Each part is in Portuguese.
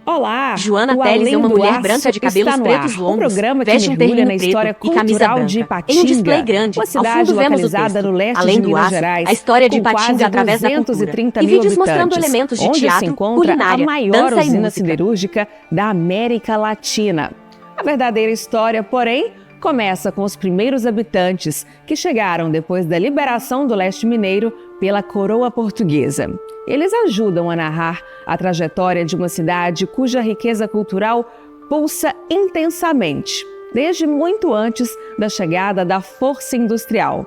Olá! Joana O Teles é Além uma do mulher Aço branca de cabelos está no pretos ar, longos, um programa que veste um mergulha terninho na história preto e camisa cultural de branca. Ipatinga, Em um display grande, uma ao cidade fundo vemos o localizada texto. no leste Além de do Minas aço, Gerais, a história de com Ipatinga quase através da cultura. 230 E mil vídeos mostrando habitantes, elementos de onde se teatro, encontra a culinária, maior dança e usina música. siderúrgica da América Latina. A verdadeira história, porém, começa com os primeiros habitantes que chegaram depois da liberação do leste mineiro pela coroa portuguesa. Eles ajudam a narrar a trajetória de uma cidade cuja riqueza cultural pulsa intensamente, desde muito antes da chegada da força industrial.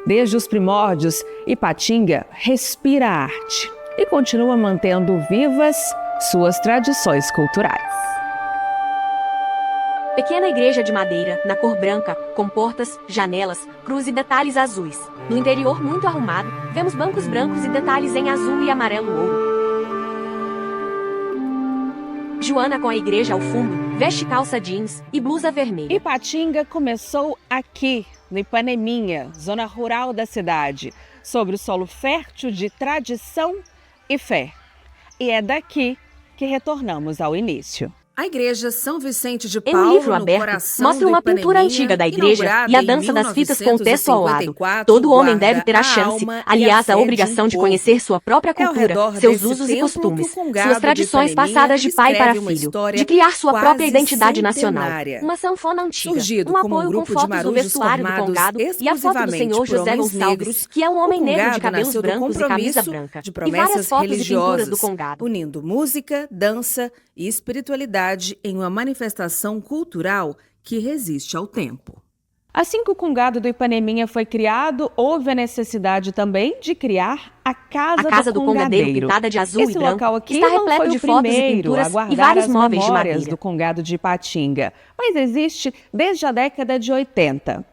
Desde os primórdios, Ipatinga respira arte e continua mantendo vivas suas tradições culturais. Pequena igreja de madeira, na cor branca, com portas, janelas, cruz e detalhes azuis. No interior muito arrumado, vemos bancos brancos e detalhes em azul e amarelo ouro. Joana, com a igreja ao fundo, veste calça jeans e blusa vermelha. Ipatinga começou aqui, no Ipaneminha, zona rural da cidade, sobre o solo fértil de tradição e fé. E é daqui que retornamos ao início. A Igreja São Vicente de Em Paulo, um livro no aberto, coração mostra do uma pintura Ipaneminha, antiga da igreja e a inaugurada dança em das fitas com o texto ao lado. 1954, Todo homem deve guarda ter a chance, alma e aliás, fé a de obrigação um de povo. conhecer sua própria É ao cultura, redor seus desse usos e templo que o costumes, Congado suas do tradições Ipaneminha passadas de pai para escreve uma filho, história de criar sua própria quase identidade nacional. centenária. Uma sanfona antiga, Surgido um como um apoio com grupo de fotos do marujos vestuário do formados Congado e a foto do exclusivamente senhor por José homens Gonçalves, negros, que é um homem o negro de Congado cabelos nasceu do brancos e camisa compromisso branca, de e várias promessas fotos e pinturas do religiosas, Congado. unindo música, dança e espiritualidade em uma manifestação cultural que resiste ao tempo. Assim que o Congado do Ipaneminha foi criado, houve a necessidade também de criar a Casa do Congadeiro, pintada de azul Esse e branco, local aqui está não repleto foi de o fotos e primeiro pinturas a guardar e vários as móveis de memórias madeira. do Congado de Ipatinga, mas existe desde a década de 80.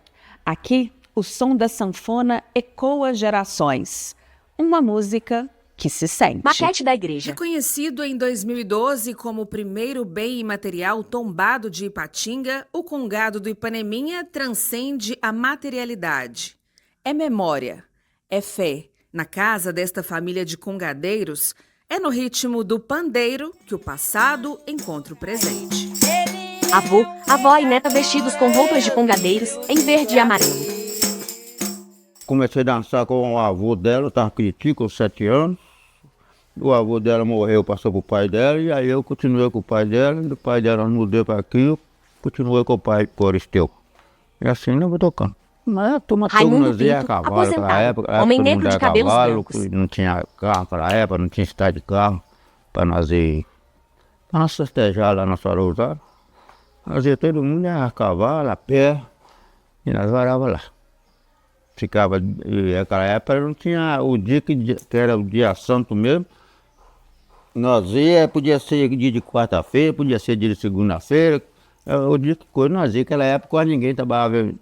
Aqui, o som da sanfona ecoa gerações. Uma música que se sente. Maquete da igreja. Reconhecido em 2012 como o primeiro bem imaterial tombado de Ipatinga, o Congado do Ipaneminha transcende a materialidade. É memória, é fé. Na casa desta família de congadeiros, é no ritmo do pandeiro que o passado encontra o presente. Avô, avó e neta vestidos com roupas de congadeiros em verde e amarelo. Comecei a dançar com o avô dela, eu estava crítico, com 7 anos. O avô dela morreu, passou pro pai dela, e aí eu continuei com o pai dela, e do pai dela mudei para aqui, eu continuei com o pai Coristeu. E assim eu vou tocando. Mas a turma toda Raimundo nós ia a Pinto, cavalo aposentado, naquela época. homem todo negro mundo de ia a cabelos cavalo, brancos. não tinha carro naquela época, não tinha estrada de carro para nós ir. Para nós festejar lá na São Rosário. Nós ia todo mundo a cavalo, a pé, e nós varava lá. Ficava, e naquela época não tinha o dia que era o dia santo mesmo. Nós ia, podia ser dia de quarta-feira, podia ser dia de segunda-feira. O dia que coisa nós ia, naquela época quase ninguém trabalhava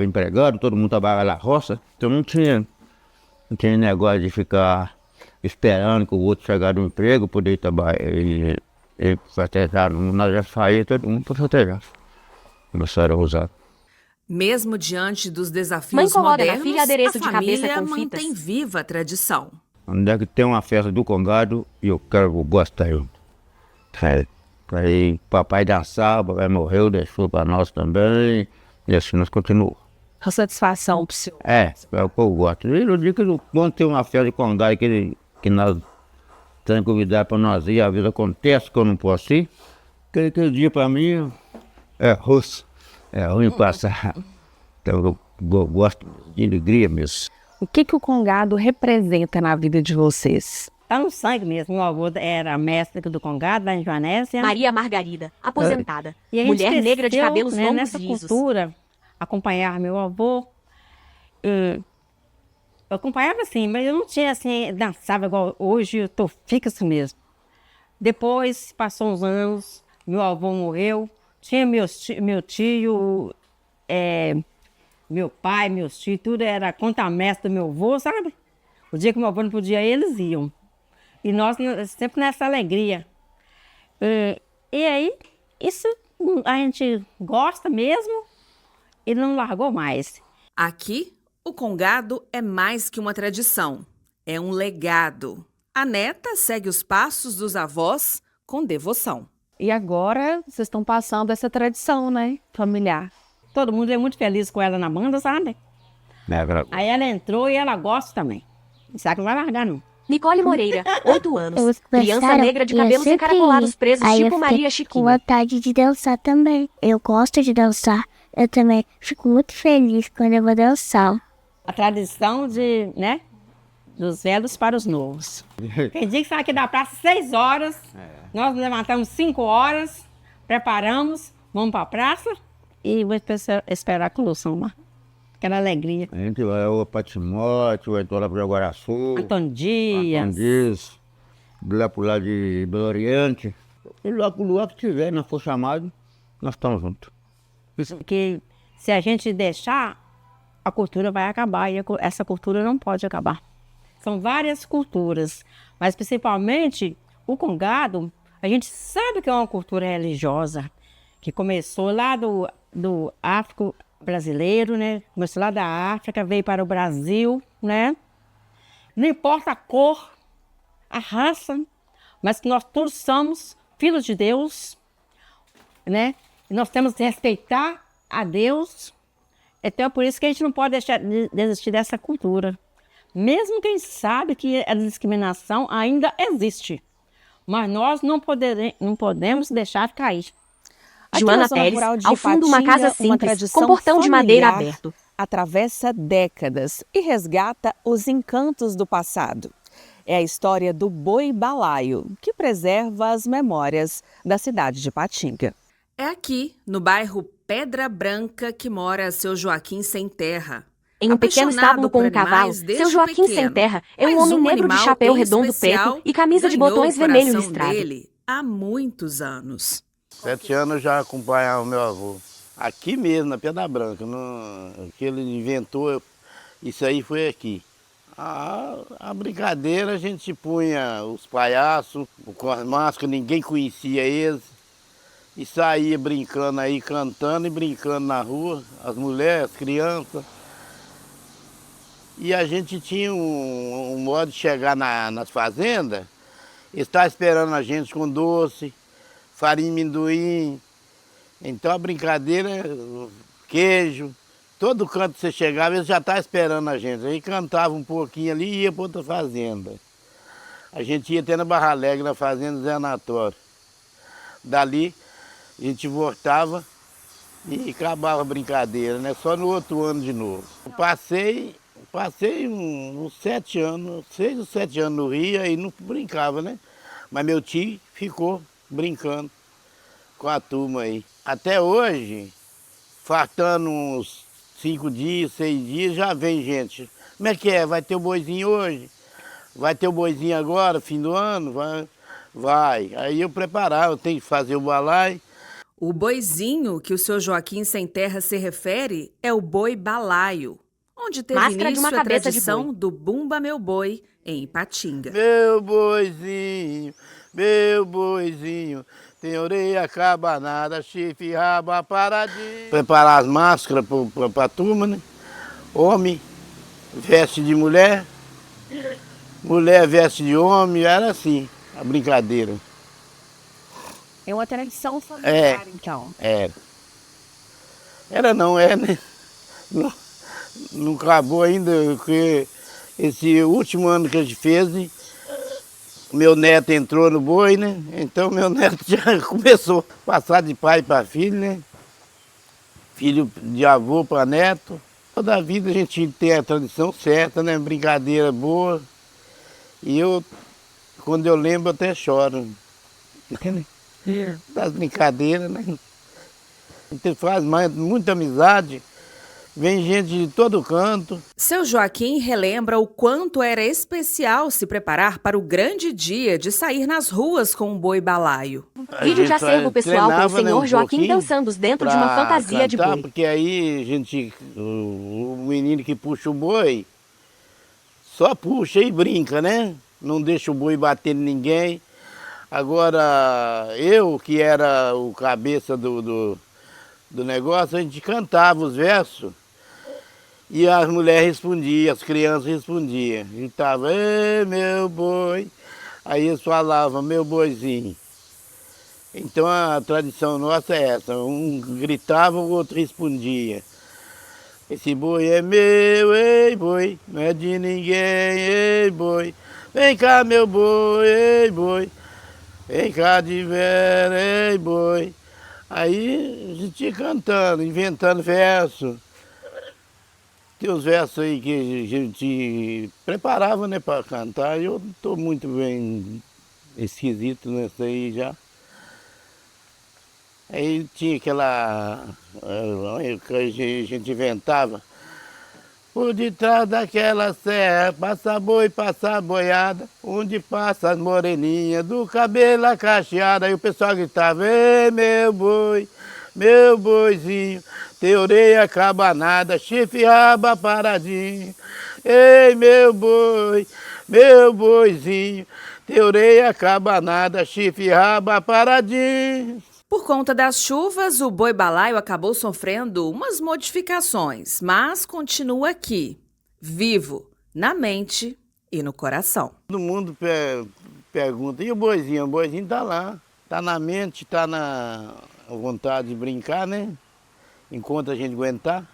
empregado, todo mundo trabalhava na roça. Então não tinha negócio de ficar esperando que o outro chegar do emprego, poder trabalhar e festejar. Nós já saíamos todo mundo para festejar. Começaram a usar. Mesmo diante dos Mãe desafios coloca na modernos, filha adereço a de cabeça família com fitas. mantém viva a tradição. Onde é que tem uma festa do Congado e eu gosto daí. Aí papai dançava, papai morreu, deixou para nós também, e assim nós continuamos. A satisfação pro senhor. É o que eu gosto. E no dia que quando tem uma festa de Congado que nós temos convidado para nós ir, às vezes acontece que eu não posso ir, aquele dia para mim é russo, é ruim passar. Então eu gosto de alegria mesmo. O que o Congado representa na vida de vocês? Tá no sangue mesmo. Meu avô era mestre do Congado, lá em Joanésia. Maria Margarida, aposentada, E a gente mulher negra de cresceu, cabelos né, longos nessa e lisos. cultura, acompanhar meu avô. Eu acompanhava assim, mas eu não tinha assim, dançava igual hoje, eu tô fixo mesmo. Depois, passou uns anos, meu avô morreu, tinha meu tio, meu pai, meus tios, tudo era conta-mestre do meu avô, sabe? O dia que meu avô não podia ir, eles iam. E nós sempre nessa alegria. E aí, isso a gente gosta mesmo e não largou mais. Aqui, o Congado é mais que uma tradição, é um legado. A neta segue os passos dos avós com devoção. E agora vocês estão passando essa tradição, né, familiar. Todo mundo é muito feliz com ela na banda, sabe? Aí ela entrou e ela gosta também. Sabe que não vai largar, não. Nicole Moreira, 8 anos. Eles Criança começaram negra de e eu cabelos sempre encaracolados ia. presos, Aí eu tipo fiquei Maria com Chiquinha. vontade de dançar também. Eu gosto de dançar. Eu também fico muito feliz quando eu vou dançar. A tradição de, né? Dos velhos para os novos. Tem dia que sai aqui da praça 6 horas, nós levantamos 5 horas, preparamos, vamos para a praça e vou esperar a colução lá. Aquela alegria. A gente vai para Timóteo, vai lá para Jaguaraçu, Antônio Dias. Dias, lá pro lado de Belo Oriente. E lá pro lugar que tiver, nós for chamado, nós estamos juntos. Porque se a gente deixar, a cultura vai acabar e essa cultura não pode acabar. São várias culturas, mas principalmente o congado, a gente sabe que é uma cultura religiosa, que começou lá do África brasileiro, né? Começou lá da África, veio para o Brasil, né? Não importa a cor, a raça, mas que nós todos somos filhos de Deus, né? E nós temos que respeitar a Deus. Então é por isso que a gente não pode deixar de desistir dessa cultura. Mesmo quem sabe que a discriminação ainda existe. Mas nós não podemos deixar cair. Aqui Joana na zona Teles, rural de ao fundo uma Ipatinga, casa simples, tradição com portão de madeira familiar aberto. atravessa décadas e resgata os encantos do passado. É a história do boi balaio, que preserva as memórias da cidade de Ipatinga. É aqui, no bairro Pedra Branca, que mora seu Joaquim Sem Terra. Em um pequeno Apaixonado estábulo com por um cavalo, animais desde seu Joaquim pequeno. Sem Terra é um Mas homem negro de animal chapéu em redondo especial preto e camisa de ganhou botões o vermelho coração listrado. dele há muitos anos. 7 anos eu já acompanhava o meu avô. Aqui mesmo, na Pedra Branca. Que ele inventou, isso aí foi aqui. A brincadeira, a gente punha os palhaços com as máscaras, ninguém conhecia eles. E saía brincando aí, cantando e brincando na rua, as mulheres, as crianças. E a gente tinha um modo de chegar nas fazendas, estar esperando a gente com doce, farinha de amendoim. Então a brincadeira, queijo, todo canto que você chegava, eles já estavam esperando a gente. Aí cantava um pouquinho ali e ia para outra fazenda. A gente ia até na Barra Alegre, na fazenda Zé Anatório. Dali a gente voltava e acabava a brincadeira, né? Só no outro ano de novo. Eu passei uns 7 anos, 6 ou 7 anos no Rio, aí não brincava, né? Mas meu tio ficou brincando com a turma aí. Até hoje, faltando uns 5 dias, 6 dias, já vem gente. Como é que é? Vai ter o boizinho hoje? Vai ter o boizinho agora, fim do ano? Vai. Aí eu preparar, eu tenho que fazer o balaio. O boizinho que o seu Joaquim Sem Terra se refere é o boi balaio, onde teve Máscara de uma início a cabeça de tradição boi. do Bumba Meu Boi, em Ipatinga. Meu boizinho, tem orelha cabanada, chifre, raba, paradinho. Preparar as máscaras para a turma, né? Homem veste de mulher, mulher veste de homem, era assim a brincadeira. É uma tradição familiar, então. Era não, né? Não acabou ainda, porque esse último ano que a gente fez, meu neto entrou no boi, né? Então meu neto já começou a passar de pai para filho, né? Filho de avô para neto. Toda a vida a gente tem a tradição certa, né? Brincadeira boa. E eu, quando eu lembro, até choro. Das brincadeiras, né? A gente faz muita amizade, vem gente de todo canto. Seu Joaquim relembra o quanto era especial se preparar para o grande dia de sair nas ruas com um boi balaio. Vídeo de acervo pessoal com o treinava, né, senhor um Joaquim pouquinho dançando dentro de uma pra fantasia de cantar, boi. Porque aí o menino que puxa o boi, só puxa e brinca, né? Não deixa o boi bater em ninguém. Agora, eu que era o cabeça do negócio, a gente cantava os versos e as mulheres respondiam, as crianças respondiam. Gritavam, ei, meu boi. Aí eles falavam, meu boizinho. Então a tradição nossa é essa, um gritava, o outro respondia. Esse boi é meu, ei boi, não é de ninguém, ei boi. Vem cá meu boi, ei boi, vem cá de vera, ei boi. Aí a gente ia cantando, inventando verso. Tem os versos aí que a gente preparava, né, para cantar, e eu estou muito bem esquisito nessa aí já. Aí tinha aquela que a gente inventava. Por detrás daquela serra, passa boi, passa boiada, onde passa as moreninhas, do cabelo cacheado. Aí o pessoal gritava, ei meu boizinho, tem orelha cabanada, chifre raba paradinho. Ei meu boizinho, tem orelha cabanada, chifre raba paradinho. Por conta das chuvas, o boi balaio acabou sofrendo umas modificações, mas continua aqui, vivo, na mente e no coração. Todo mundo pergunta, e o boizinho? O boizinho tá lá, tá na mente, tá na vontade de brincar, né? Enquanto a gente aguentar.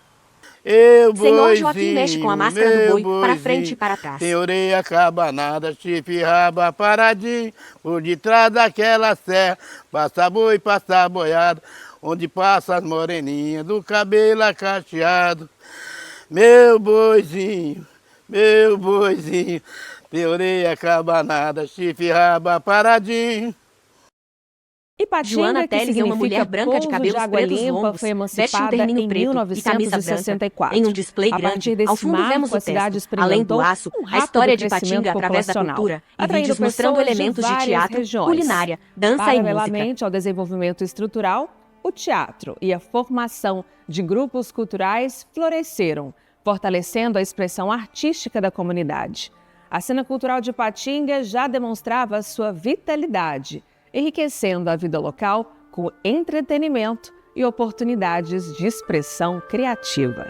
Senhor Joaquim mexe com a máscara do boi para frente e para trás. Tem orelha cabanada, chifre raba paradinho, por detrás daquela serra, passa boi, passa boiada, onde passa as moreninhas, do cabelo cacheado. Meu boizinho, tem orelha cabanada, chifre raba paradinho. Ipatinga, Joana que Teles é uma significa mulher branca de pouso cabelos água pretos limpa, longos, foi veste um emancipada terninho em preto e camisa branca, 1964. em um display A grande. partir desse Ao fundo marco, vemos o a cidade texto. Além do experimentou aço, um a rápido história de crescimento Ipatinga através da populacional, cultura e atraindo vídeos mostrando pessoas de elementos de várias teatro, regiões. culinária, dança e música. Paralelamente ao desenvolvimento estrutural, o teatro e a formação de grupos culturais floresceram, fortalecendo a expressão artística da comunidade. A cena cultural de Ipatinga já demonstrava sua vitalidade, enriquecendo a vida local com entretenimento e oportunidades de expressão criativa.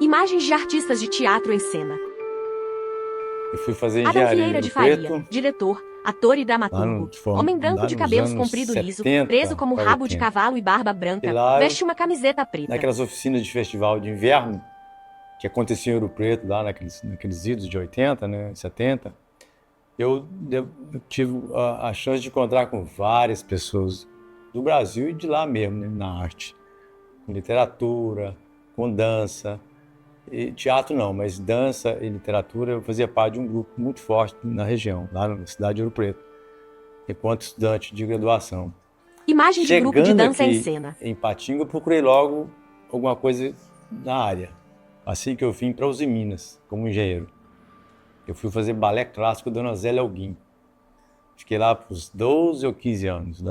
Imagens de artistas de teatro em cena. Eu fui fazer Adão engenharia Vieira em de Rio Faria, Preto, diretor, ator e lá dramaturgo. no- Homem branco lá de nos cabelos anos comprido liso, 70 preso como para rabo de 80. cavalo e barba branca, E lá veste uma camiseta preta. naquelas oficinas de festival de inverno, que aconteciam em Ouro Preto, lá naqueles idos de 80, né, 70, eu tive a chance de encontrar com várias pessoas do Brasil e de lá mesmo, né, na arte. Com literatura, com dança, e teatro não, mas dança e literatura. Eu fazia parte de um grupo muito forte na região, lá na cidade de Ouro Preto, enquanto estudante de graduação. Imagem de grupo de Chegando dança em aqui cena. em Ipatinga, eu procurei logo alguma coisa na área. Assim que eu vim para Uzi Minas, como engenheiro. Eu fui fazer balé clássico da Dona Zélia Alguim. Fiquei lá por uns 12 ou 15 anos.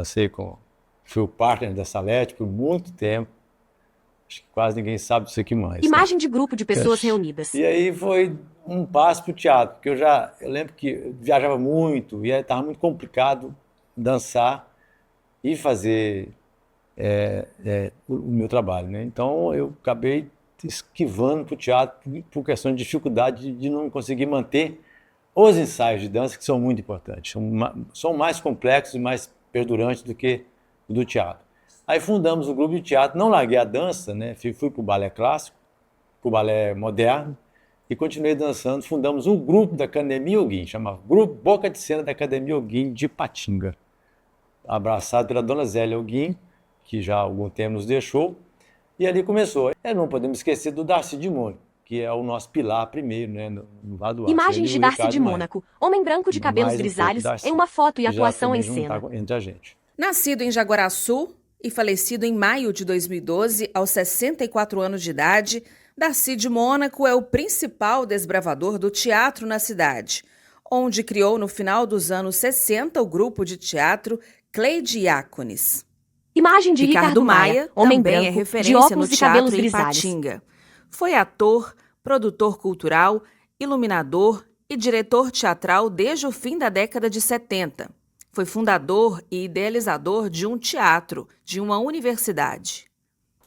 Fui o partner da Salete por muito tempo. Acho que quase ninguém sabe disso aqui mais. Imagem de grupo de pessoas reunidas. E aí foi um passo para o teatro, porque eu lembro que eu viajava muito e estava muito complicado dançar e fazer o meu trabalho, né? Então eu acabei esquivando para o teatro por questão de dificuldade de não conseguir manter os ensaios de dança, que são muito importantes. São mais complexos e mais perdurantes do que o do teatro. Aí fundamos o grupo de teatro, não larguei a dança, né? Fui para o balé clássico, para o balé moderno, e continuei dançando. Fundamos um grupo da Academia Alguim, chamava Grupo Boca de Cena da Academia Alguim de Ipatinga, abraçado pela Dona Zélia Alguim, que já há algum tempo nos deixou, e ali começou. Não podemos esquecer do Darcy de Mônaco, que é o nosso pilar primeiro, né, no lado do Imagens de Ele e o Darcy Ricardo de Maia. Mônaco. Homem branco de cabelos Mais um pouco grisalhos Darcy, em uma foto e que já atuação em também cena. junta entre a gente. Nascido em Jaguaraçu e falecido em maio de 2012, aos 64 anos de idade, Darcy de Mônaco é o principal desbravador do teatro na cidade, onde criou no final dos anos 60 o grupo de teatro Cleide Iácones. Imagem de Ricardo Maia, homem também branco, é de referência óculos no e cabelos teatro em grisalhos. Ipatinga. Foi ator, produtor cultural, iluminador e diretor teatral desde o fim da década de 70. Foi fundador e idealizador de um teatro, de uma universidade.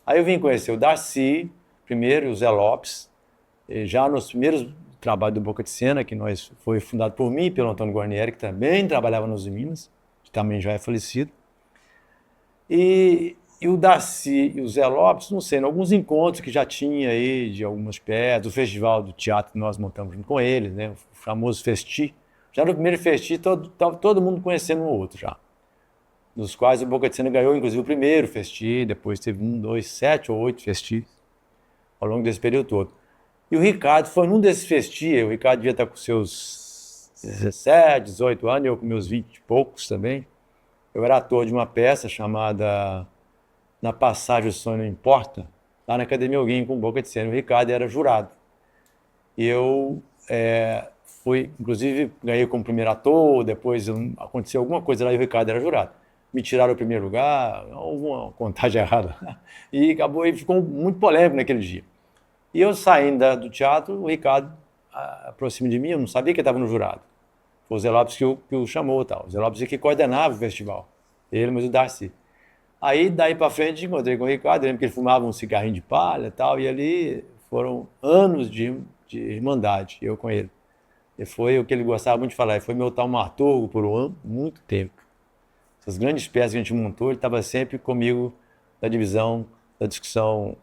Aí eu vim conhecer o Darcy, primeiro, e o Zé Lopes, e já nos primeiros trabalho do Boca de Sena, que foi fundado por mim e pelo Antônio Guarnieri, que também trabalhava nos Minas, que também já é falecido. E o Darcy e o Zé Lopes, não sei, em alguns encontros que já tinha aí de algumas peças, o festival do teatro que nós montamos junto com eles, né, o famoso Festi. Já no primeiro Festi, todo mundo conhecendo um outro já. Dos quais o Boca de Sena ganhou, inclusive, o primeiro Festi, depois teve 1, 2, 7 ou 8 Festis ao longo desse período todo. E o Ricardo foi num desses Festi, o Ricardo devia estar com seus 17, 18 anos, eu com meus 20 e poucos também. Eu era ator de uma peça chamada Na Passagem o Sonho Não Importa, lá na Academia Alguém com o Boca de Sena. O Ricardo era jurado. E eu fui, inclusive, ganhei como primeiro ator, depois aconteceu alguma coisa lá e o Ricardo era jurado. Me tiraram o primeiro lugar, houve uma contagem errada. E acabou, e ficou muito polêmico naquele dia. E eu saindo do teatro, o Ricardo aproxima de mim, eu não sabia que ele estava no jurado. Foi o Zé Lopes que o chamou e tal. O Zé Lopes que coordenava o festival. Ele, mas o Darcy. Aí, daí para frente, encontrei com o Ricardo, lembro que ele fumava um cigarrinho de palha e tal, e ali foram anos de irmandade, eu com ele. E foi o que ele gostava muito de falar, ele foi meu taumaturgo por muito tempo. Essas grandes peças que a gente montou, ele estava sempre comigo na divisão, da discussão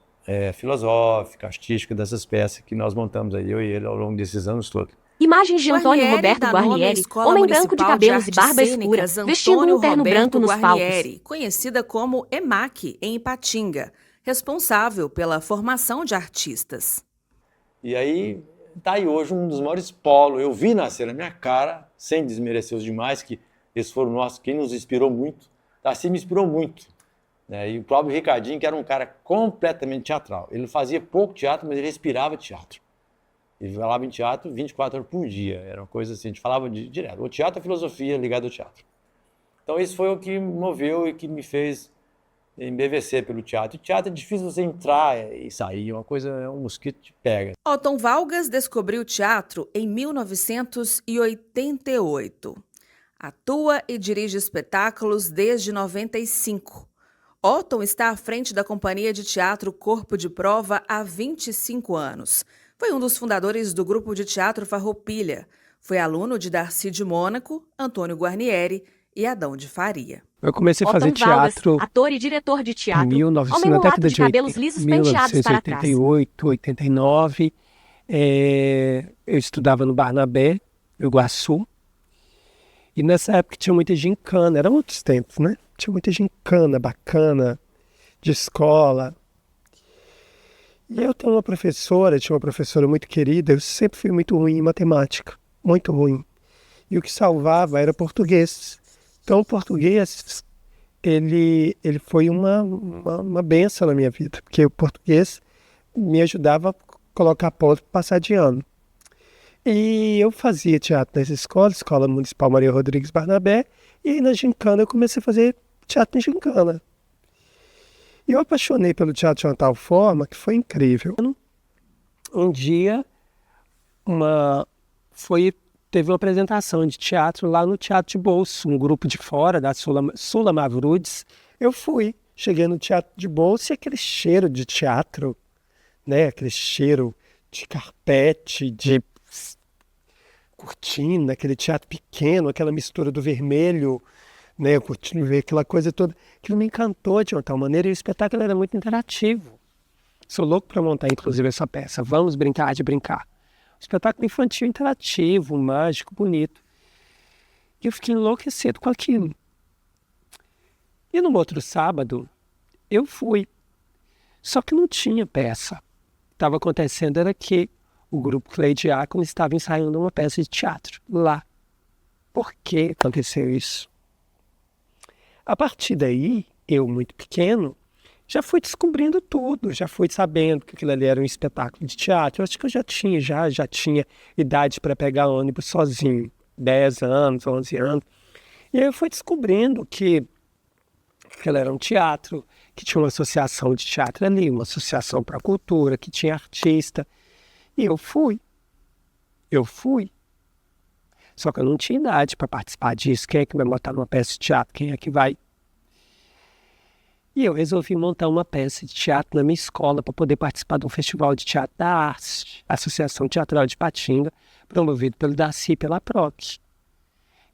filosófica, artística dessas peças que nós montamos aí, eu e ele, ao longo desses anos todos. Imagens de Antônio Guarnieri Roberto dá nome à Guarnieri, Escola homem branco de Municipal cabelos e Artes barba escura, Cênicas vestindo Antônio um terno Roberto branco nos palcos. Guarnieri, conhecida como EMAC, em Ipatinga, responsável pela formação de artistas. E aí, tá aí hoje um dos maiores polos. Eu vi nascer na minha cara, sem desmerecer os demais, que esses foram nossos, quem nos inspirou muito. Darcy me inspirou muito. Né? E o próprio Ricardinho, que era um cara completamente teatral. Ele fazia pouco teatro, mas ele respirava teatro. Ele falava em teatro 24 horas por dia. Era uma coisa assim, a gente falava direto. O teatro é filosofia ligada ao teatro. Então isso foi o que me moveu e que me fez embevecer pelo teatro. E teatro é difícil você entrar e sair, uma coisa, é um mosquito que te pega. Otton Valgas descobriu o teatro em 1988. Atua e dirige espetáculos desde 95. Otton está à frente da companhia de teatro Corpo de Prova há 25 anos. Foi um dos fundadores do grupo de teatro Farroupilha. Foi aluno de Darcy de Mônaco, Antônio Guarnieri e Adão de Faria. Eu comecei a fazer Otton Valgas, teatro ator e diretor de teatro, em 1900, homem na mulato década de cabelos lisos penteados para trás. 1988, 89. Eu estudava no Barnabé, no Iguaçu. E nessa época tinha muita gincana, eram outros tempos, né? Tinha muita gincana bacana, de escola. E eu tinha uma professora muito querida, eu sempre fui muito ruim em matemática, muito ruim. E o que salvava era português. Então o português, ele foi uma benção na minha vida, porque o português me ajudava a colocar ponto para passar de ano. E eu fazia teatro nessa escola, Escola Municipal Maria Rodrigues Barnabé, e aí na gincana eu comecei a fazer teatro em gincana. E eu apaixonei pelo teatro de uma tal forma que foi incrível. Um dia, teve uma apresentação de teatro lá no Teatro de Bolso, um grupo de fora, da Sula Mavrudes. Eu fui, cheguei no Teatro de Bolso e aquele cheiro de teatro, né? Aquele cheiro de carpete, de cortina, aquele teatro pequeno, aquela mistura do vermelho, né, eu curti ver aquela coisa toda, aquilo me encantou de uma tal maneira e o espetáculo era muito interativo. Sou louco para montar, inclusive, essa peça, Vamos Brincar de Brincar. Um espetáculo infantil interativo, mágico, bonito. E eu fiquei enlouquecido com aquilo. E no outro sábado, eu fui. Só que não tinha peça. O que estava acontecendo era que o grupo Clay Diácono estava ensaiando uma peça de teatro lá. Por que aconteceu isso? A partir daí, eu muito pequeno, já fui descobrindo tudo, já fui sabendo que aquilo ali era um espetáculo de teatro. Eu acho que eu já tinha idade para pegar ônibus sozinho, 10 anos, 11 anos. E aí eu fui descobrindo que aquilo era um teatro, que tinha uma associação de teatro ali, uma associação para a cultura, que tinha artista. E eu fui. Só que eu não tinha idade para participar disso. Quem é que vai botar numa peça de teatro? Quem é que vai? E eu resolvi montar uma peça de teatro na minha escola para poder participar de um festival de teatro da arte, Associação Teatral de Ipatinga, promovido pelo Darcy e pela PROC.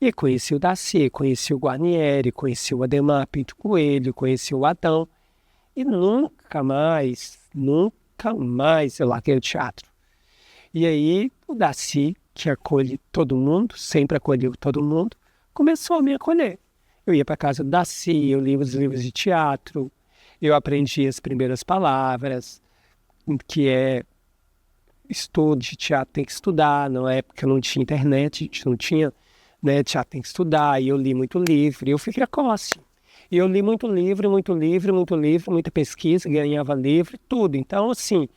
E conheci o Darcy, conheci o Guarnieri, conheci o Ademar Pinto Coelho, conheci o Adão. E nunca mais eu larguei o teatro. E aí o Darcy, que acolhe todo mundo, sempre acolheu todo mundo, começou a me acolher. Eu ia para casa do Darcy, eu lia os livros de teatro, eu aprendi as primeiras palavras, que é estudo de teatro tem que estudar, na época não tinha internet, a gente não tinha, né, teatro tem que estudar, e eu li muito livro, e eu fui precoce. E eu li muito livro, muita pesquisa, ganhava livro, tudo. Então, assim,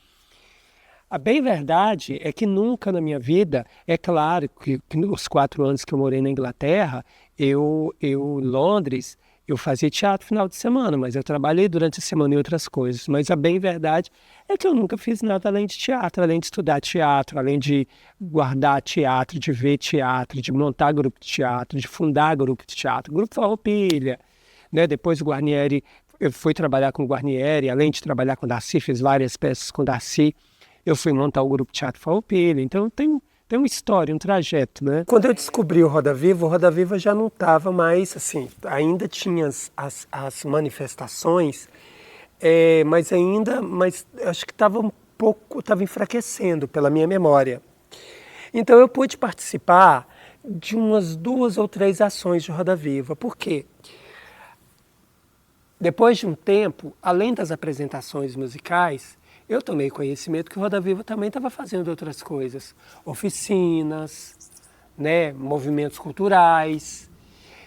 a bem verdade é que nunca na minha vida, é claro que nos 4 anos que eu morei na Inglaterra, em Londres, eu fazia teatro no final de semana, mas eu trabalhei durante a semana em outras coisas. Mas a bem verdade é que eu nunca fiz nada além de teatro, além de estudar teatro, além de guardar teatro, de ver teatro, de montar grupo de teatro, de fundar grupo de teatro, grupo Farroupilha, né? Depois o Guarnieri, eu fui trabalhar com o Guarnieri, além de trabalhar com o Darcy, fiz várias peças com o Darcy, eu fui montar o grupo Teatro Farroupilha, então tem uma história, um trajeto, né? Quando eu descobri o Roda Viva já não estava mais, assim, ainda tinha as manifestações, mas acho que estava enfraquecendo pela minha memória. Então eu pude participar de umas 2 ou 3 ações de Roda Viva. Por quê? Depois de um tempo, além das apresentações musicais, eu tomei conhecimento que o Roda Viva também estava fazendo outras coisas, oficinas, né, movimentos culturais.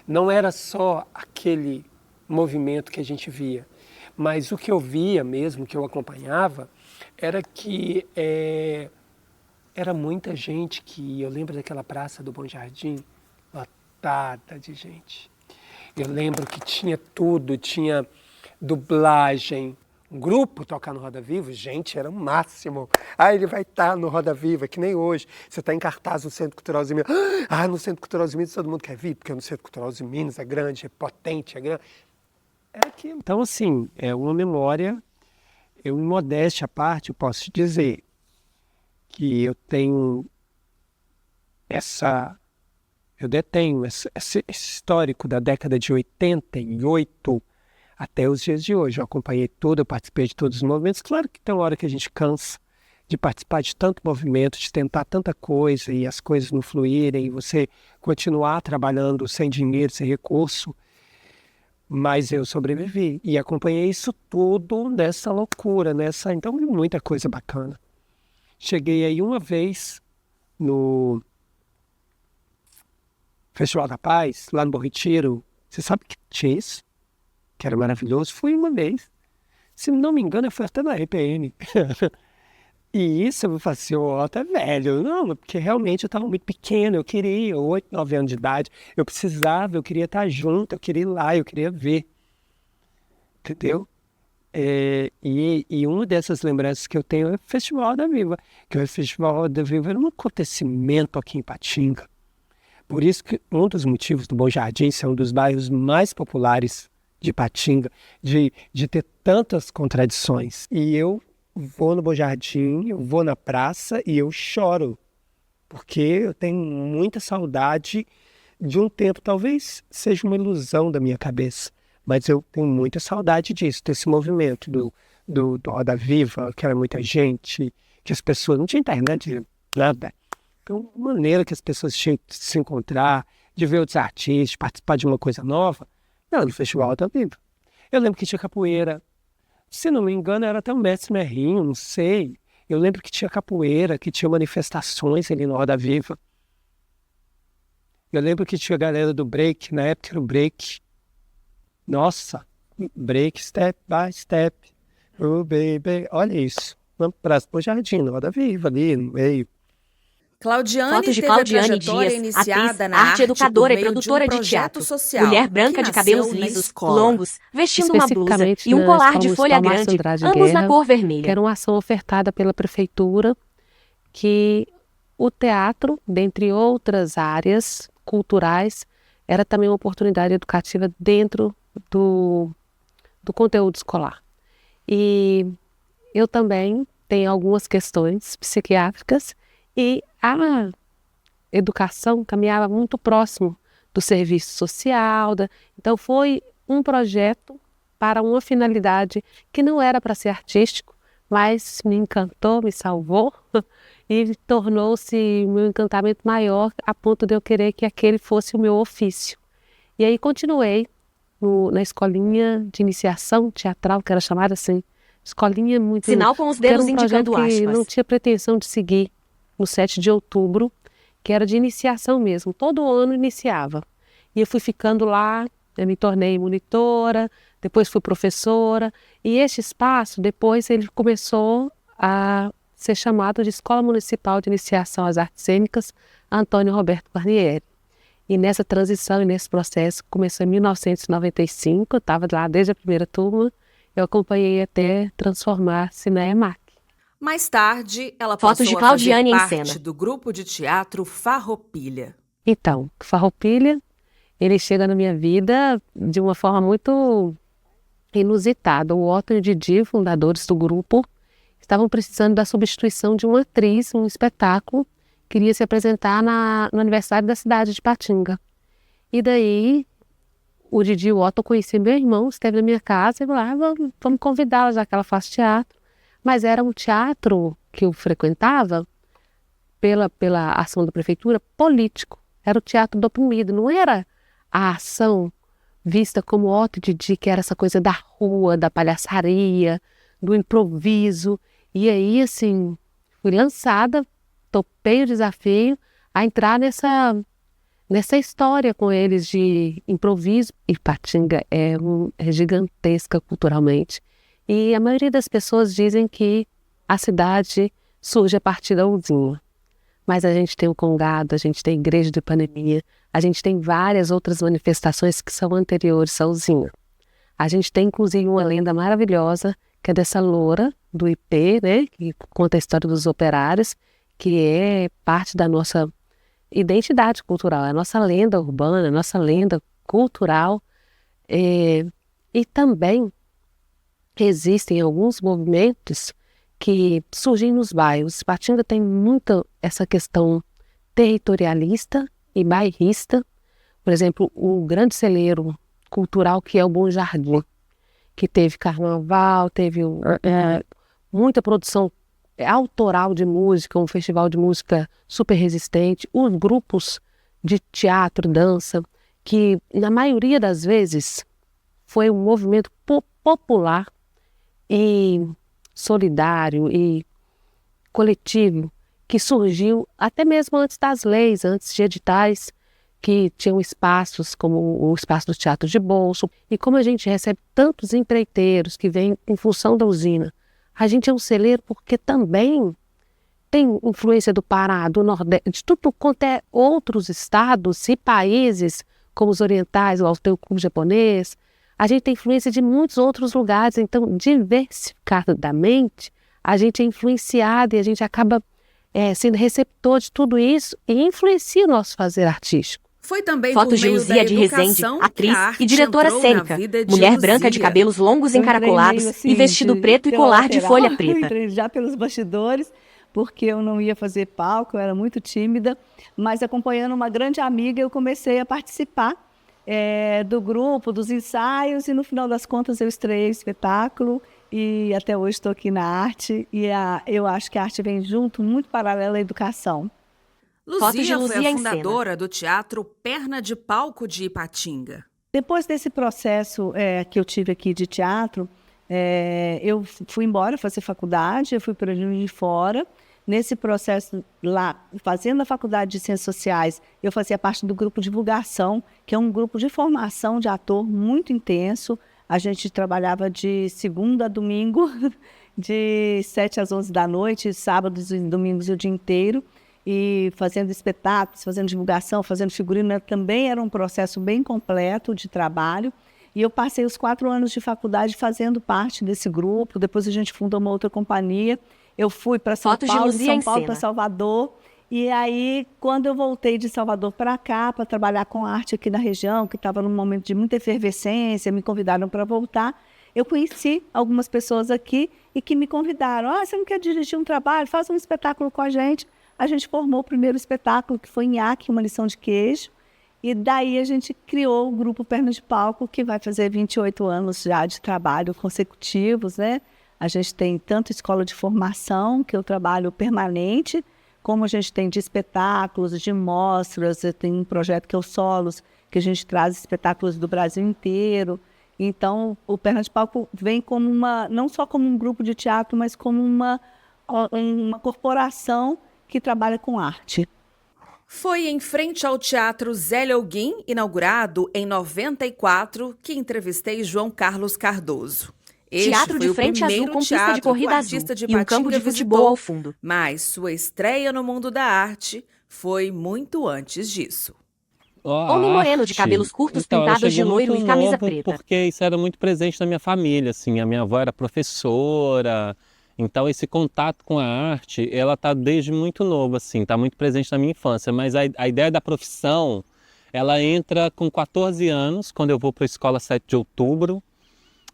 Não era só aquele movimento que a gente via, mas o que eu via mesmo, que eu acompanhava, era que era muita gente que eu lembro daquela praça do Bom Jardim, lotada de gente. Eu lembro que tinha tudo, tinha dublagem, um grupo tocar no Roda Viva, gente, era o máximo. Ele vai estar no Roda Viva, que nem hoje. Você está em cartaz no Centro Cultural de Minas. No Centro Cultural de Minas todo mundo quer vir, porque no Centro Cultural de Minas é grande, é potente, é grande. É aquilo. Então, assim, é uma memória, em modéstia à parte, eu posso te dizer que eu detenho esse histórico da década de 88 até os dias de hoje. Eu acompanhei tudo, eu participei de todos os movimentos. Claro que tem uma hora que a gente cansa de participar de tanto movimento, de tentar tanta coisa e as coisas não fluírem, e você continuar trabalhando sem dinheiro, sem recurso. Mas eu sobrevivi e acompanhei isso tudo nessa loucura, então muita coisa bacana. Cheguei aí uma vez no Festival da Paz, lá no Bom Retiro. Você sabe que tinha isso? Que era maravilhoso. Fui uma vez. Se não me engano, eu fui até na RPM. E isso eu falei assim, tá velho. Não, porque realmente eu estava muito pequeno, eu queria, 8, 9 anos de idade. Eu precisava, eu queria estar junto, eu queria ir lá, eu queria ver. Entendeu? E uma dessas lembranças que eu tenho é o Festival da Viva. Que o Festival da Viva era um acontecimento aqui em Ipatinga. Por isso que um dos motivos do Bom Jardim ser um dos bairros mais populares de Ipatinga, de ter tantas contradições. E eu vou no Bom Jardim, eu vou na praça e eu choro, porque eu tenho muita saudade de um tempo, talvez seja uma ilusão da minha cabeça, mas eu tenho muita saudade disso, desse movimento do Roda Viva, que era muita gente, que as pessoas, não tinha internet, nada. Então, maneira que as pessoas tinham de se encontrar, de ver outros artistas, de participar de uma coisa nova, no Festival da Viva. Eu lembro que tinha capoeira. Se não me engano, era até o Mestre Merrinho, não sei. Eu lembro que tinha capoeira, que tinha manifestações ali no Roda Viva. Eu lembro que tinha a galera do break, na época era o break. Nossa, break, step by step. Oh, baby. Olha isso. Vamos para o Jardim, no Roda Viva, ali no meio. Claudiane Fotos de teve a Claudiane trajetória Dias, iniciada atriz, na arte educadora por e meio produtora um de projeto teatro. social, Mulher branca que de cabelos nasceu na lisos, escola. longos, vestindo uma blusa Especificamente e um na colar Escola de folha Municipal Márcio grande, Andrade ambos na Guerra, cor que vermelha. era uma ação ofertada pela prefeitura, que o teatro, dentre outras áreas culturais, era também uma oportunidade educativa dentro do conteúdo escolar. E eu também tenho algumas questões psiquiátricas e a educação caminhava muito próximo do serviço social. Então foi um projeto para uma finalidade que não era para ser artístico, mas me encantou, me salvou e tornou-se meu encantamento maior a ponto de eu querer que aquele fosse o meu ofício. E aí continuei na escolinha de iniciação teatral, que era chamada assim, escolinha muito... Sinal com os que era dedos um projeto indicando que aspas. não tinha pretensão de seguir no 7 de outubro, que era de iniciação mesmo, todo ano iniciava. E eu fui ficando lá, eu me tornei monitora, depois fui professora, e este espaço, depois ele começou a ser chamado de Escola Municipal de Iniciação às Artes Cênicas Antônio Roberto Guarnieri. E nessa transição e nesse processo, começou em 1995, eu estava lá desde a primeira turma, eu acompanhei até transformar-se na EMAC. Mais tarde, ela Fotos passou de a Claudiane em fazer parte cena. do grupo de teatro Farroupilha. Então, Farroupilha, ele chega na minha vida de uma forma muito inusitada. O Otto e o Didi, fundadores do grupo, estavam precisando da substituição de uma atriz, um espetáculo, queria se apresentar no aniversário da cidade de Ipatinga. E daí, o Didi e o Otto conheciam meu irmão, esteve na minha casa, e falaram, vamos convidá-la, já que ela faz teatro. Mas era um teatro que eu frequentava, pela ação da prefeitura, político. Era o teatro do oprimido, não era a ação vista como Otto e Didi, que era essa coisa da rua, da palhaçaria, do improviso. E aí, assim, fui lançada, topei o desafio a entrar nessa história com eles de improviso. Ipatinga é gigantesca culturalmente. E a maioria das pessoas dizem que a cidade surge a partir da usina. Mas a gente tem o Congado, a gente tem a Igreja do Ipanema, a gente tem várias outras manifestações que são anteriores à usina. A gente tem, inclusive, uma lenda maravilhosa, que é dessa loura do IP, né, que conta a história dos operários, que é parte da nossa identidade cultural, é a nossa lenda urbana, a nossa lenda cultural. E também existem alguns movimentos que surgem nos bairros. Ipatinga tem muito essa questão territorialista e bairrista. Por exemplo, o grande celeiro cultural que é o Bom Jardim, que teve carnaval, teve muita produção autoral de música, um festival de música super resistente, os grupos de teatro, dança, que na maioria das vezes foi um movimento popular e solidário e coletivo que surgiu até mesmo antes das leis, antes de editais que tinham espaços como o espaço do Teatro de Bolso. E como a gente recebe tantos empreiteiros que vêm em função da usina, a gente é um celeiro porque também tem influência do Pará, do Nordeste, de tudo quanto é outros estados e países, como os orientais, o Clube Japonês. A gente tem influência de muitos outros lugares, então, diversificadamente, a gente é influenciado e a gente acaba sendo receptor de tudo isso e influencia o nosso fazer artístico. Foi também Fotos por de meio Luzia da de Rezende, educação que atriz a arte e diretora entrou na cênica, vida de mulher branca de Luzia. cabelos longos Eu entrei encaracolados meio assim, e vestido preto e pela colar de lateral, folha preta. Entrei já pelos bastidores, porque eu não ia fazer palco, eu era muito tímida, mas acompanhando uma grande amiga, eu comecei a participar do grupo, dos ensaios, e no final das contas eu estreiei o espetáculo, e até hoje estou aqui na arte, e eu acho que a arte vem junto, muito paralela à educação. Fotos de Luzia foi Luzia a em cena. fundadora do Teatro Perna de Palco de Ipatinga. Depois desse processo que eu tive aqui de teatro, eu fui embora fazer faculdade, eu fui para Juiz de Fora. Nesse processo lá, fazendo a faculdade de Ciências Sociais, eu fazia parte do grupo Divulgação, que é um grupo de formação de ator muito intenso. A gente trabalhava de segunda a domingo, de 7 às 11 da noite, sábados e domingos o dia inteiro, e fazendo espetáculos, fazendo divulgação, fazendo figurino. Também era um processo bem completo de trabalho. E eu passei os 4 anos de faculdade fazendo parte desse grupo. Depois a gente fundou uma outra companhia. Eu fui para São Fotos de Paulo, de Luzia São em Paulo cena. para Salvador. E aí, quando eu voltei de Salvador para cá, para trabalhar com arte aqui na região, que estava num momento de muita efervescência, me convidaram para voltar. eu conheci algumas pessoas aqui e que me convidaram. Você não quer dirigir um trabalho? Faz um espetáculo com a gente. A gente formou o primeiro espetáculo, que foi Nhaque, uma lição de queijo. E daí a gente criou o grupo Perna de Palco, que vai fazer 28 anos já de trabalho consecutivos, né? A gente tem tanto escola de formação, que eu trabalho permanente, como a gente tem de espetáculos, de mostras. Tem um projeto que é o Solos, que a gente traz espetáculos do Brasil inteiro. Então, o Perna de Palco vem como não só como um grupo de teatro, mas como uma corporação que trabalha com arte. Foi em frente ao Teatro Zélia Alguim, inaugurado em 94, que entrevistei João Carlos Cardoso. Este Teatro foi de o frente azul primeiro com pista teatro de corrida que o azul artista de e um campo Ipatinga de futebol visitou, ao fundo. mas sua estreia no mundo da arte foi muito antes disso. Homem moreno de cabelos curtos pintados de loiro e camisa preta. Porque isso era muito presente na minha família, assim, a minha avó era professora, então esse contato com a arte, ela tá desde muito novo, assim, tá muito presente na minha infância, mas a ideia da profissão, ela entra com 14 anos, quando eu vou para a Escola 7 de Outubro,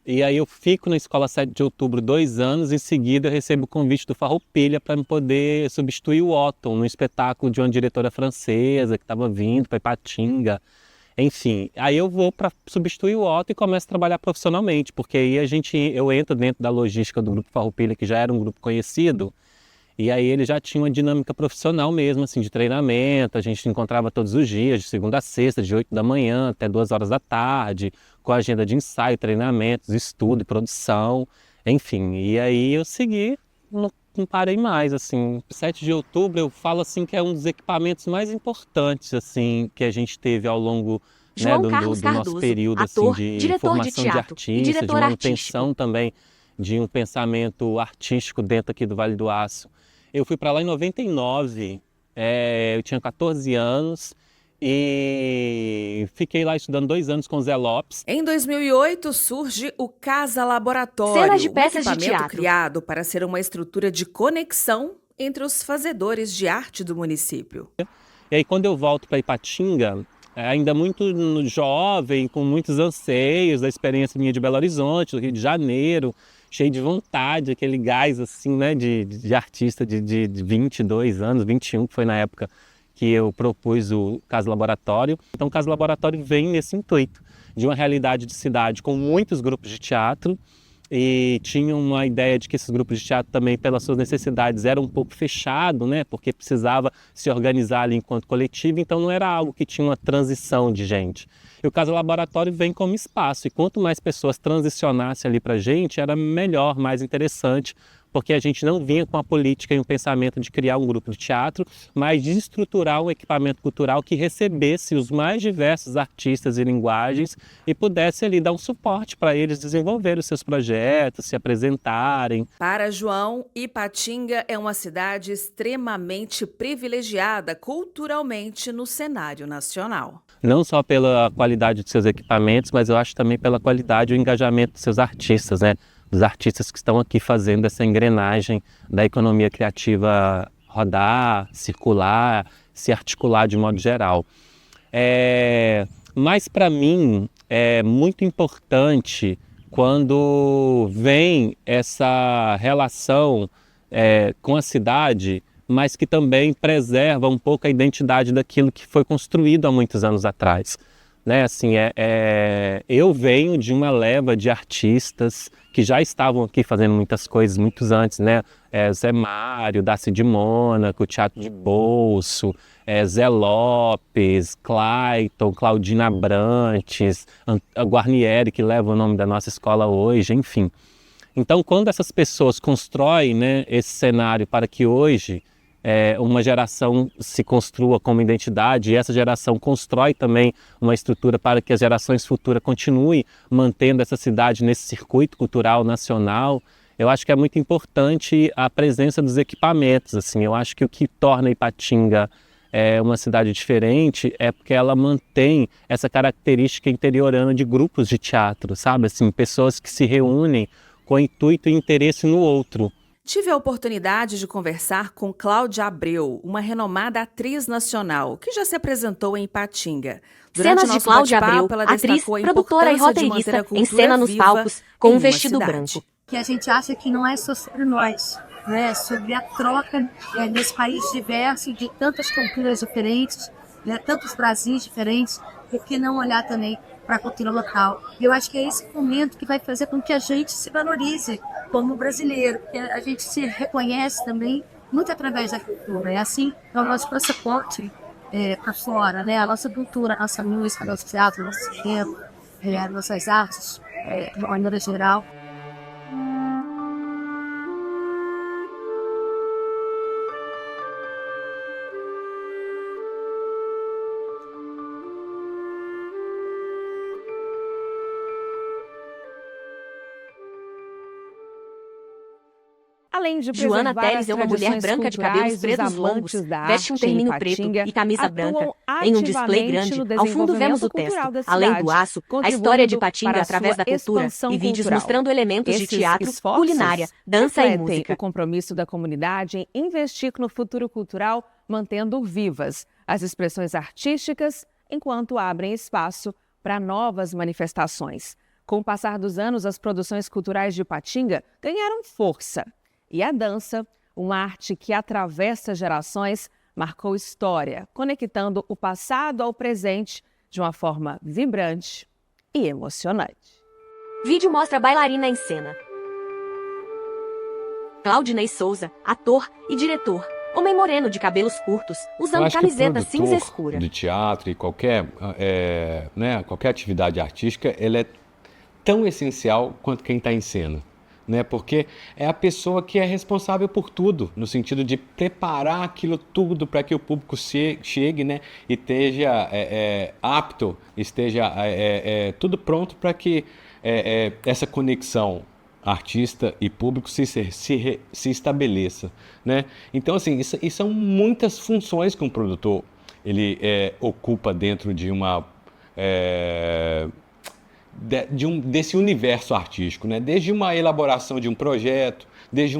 e aí eu fico na Escola 7 de Outubro 2 anos, em seguida eu recebo o convite do Farroupilha para me poder substituir o Otton no espetáculo de uma diretora francesa que estava vindo para Ipatinga. Enfim, aí eu vou para substituir o Otton e começo a trabalhar profissionalmente, porque aí eu entro dentro da logística do Grupo Farroupilha, que já era um grupo conhecido, e aí ele já tinha uma dinâmica profissional mesmo, assim, de treinamento. A gente se encontrava todos os dias, de segunda a sexta, de 8 da manhã até 2 horas da tarde, com agenda de ensaio, treinamentos, estudo e produção, enfim. E aí eu segui, não parei mais, assim. 7 de outubro eu falo assim que é um dos equipamentos mais importantes, assim, que a gente teve ao longo, né, do nosso período, ator, assim, de diretor formação de de teatro e artista, de diretor manutenção também de um pensamento artístico dentro aqui do Vale do Aço. Eu fui para lá em 99, eu tinha 14 anos e fiquei lá estudando 2 anos com o Zé Lopes. Em 2008 surge o Casa Laboratório, Cenas de peças de um equipamento teatro. criado para ser uma estrutura de conexão entre os fazedores de arte do município. E aí quando eu volto para Ipatinga, ainda muito jovem, com muitos anseios da experiência minha de Belo Horizonte, do Rio de Janeiro, cheio de vontade, aquele gás assim, né, de artista de 22 anos, 21, que foi na época que eu propus o Casa Laboratório. Então o Casa Laboratório vem nesse intuito de uma realidade de cidade com muitos grupos de teatro, e tinha uma ideia de que esses grupos de teatro também, pelas suas necessidades, eram um pouco fechado, né, porque precisava se organizar ali enquanto coletivo, então não era algo que tinha uma transição de gente. E o Casa Laboratório vem como espaço, e quanto mais pessoas transicionassem ali para a gente, era melhor, mais interessante, porque a gente não vinha com a política e um pensamento de criar um grupo de teatro, mas de estruturar um equipamento cultural que recebesse os mais diversos artistas e linguagens e pudesse ali dar um suporte para eles desenvolverem os seus projetos, se apresentarem. Para João, Ipatinga é uma cidade extremamente privilegiada culturalmente no cenário nacional. Não só pela qualidade de seus equipamentos, mas eu acho também pela qualidade e o engajamento dos seus artistas, né? Dos artistas que estão aqui fazendo essa engrenagem da economia criativa rodar, circular, se articular de modo geral. Mas para mim é muito importante quando vem essa relação com a cidade, mas que também preserva um pouco a identidade daquilo que foi construído há muitos anos atrás. Né, assim, eu venho de uma leva de artistas que já estavam aqui fazendo muitas coisas muitos antes, né? Zé Mário, Darcy de Mônaco, Teatro de Bolso, Zé Lopes, Clayton, Claudina Abrantes, a Guarnieri, que leva o nome da nossa escola hoje, enfim. Então, quando essas pessoas constroem, né, esse cenário para que hoje uma geração se construa como identidade, e essa geração constrói também uma estrutura para que as gerações futuras continuem mantendo essa cidade nesse circuito cultural nacional, eu acho que é muito importante a presença dos equipamentos. Assim, eu acho que o que torna Ipatinga uma cidade diferente é porque ela mantém essa característica interiorana de grupos de teatro, sabe? Assim, pessoas que se reúnem com intuito e interesse no outro. Tive a oportunidade de conversar com Cláudia Abreu, uma renomada atriz nacional, que já se apresentou em Ipatinga. Durante Cenas de Cláudia Abreu, atriz, produtora e roteirista, em cena nos palcos, com um vestido branco. Que a gente acha que não é só sobre nós, né? Sobre a troca nesse país diverso, de tantas culturas diferentes, né? Tantos Brasis diferentes, por que não olhar também para a cultura local? Eu acho que é esse momento que vai fazer com que a gente se valorize como brasileiro, porque a gente se reconhece também muito através da cultura. É assim que é o nosso passaporte para fora, né? A nossa cultura, a nossa música, nosso teatro, nosso cinema, nossas artes, de uma maneira geral. Além de Joana preservar Teles as é uma mulher tradições branca de culturais, cabelos pretos os longos, amantes da veste um arte em terninho preto Ipatinga e camisa atuam branca. Em um display ativamente grande, no ao fundo vemos o desenvolvimento cultural texto, da além do cidade, aço, a história de contribuindo para Ipatinga a através sua da cultura expansão e vídeos cultural. mostrando elementos de Esses teatro, esforços culinária, dança e refletem música. o compromisso da comunidade em investir no futuro cultural, mantendo vivas as expressões artísticas, enquanto abrem espaço para novas manifestações. Com o passar dos anos, as produções culturais de Ipatinga ganharam força. E a dança, uma arte que atravessa gerações, marcou história, conectando o passado ao presente de uma forma vibrante e emocionante. Vídeo mostra a bailarina em cena. Claudinei Souza, ator e diretor. Homem moreno de cabelos curtos, usando camiseta cinza escura. De teatro e qualquer atividade artística, ele é tão essencial quanto quem está em cena. Né? Porque é a pessoa que é responsável por tudo, no sentido de preparar aquilo tudo para que o público chegue, né? E esteja apto, esteja tudo pronto para que essa conexão artista e público se estabeleça. Né? Então, assim, isso são muitas funções que um produtor ele ocupa dentro de uma... desse universo artístico, né? Desde uma elaboração de um projeto, desde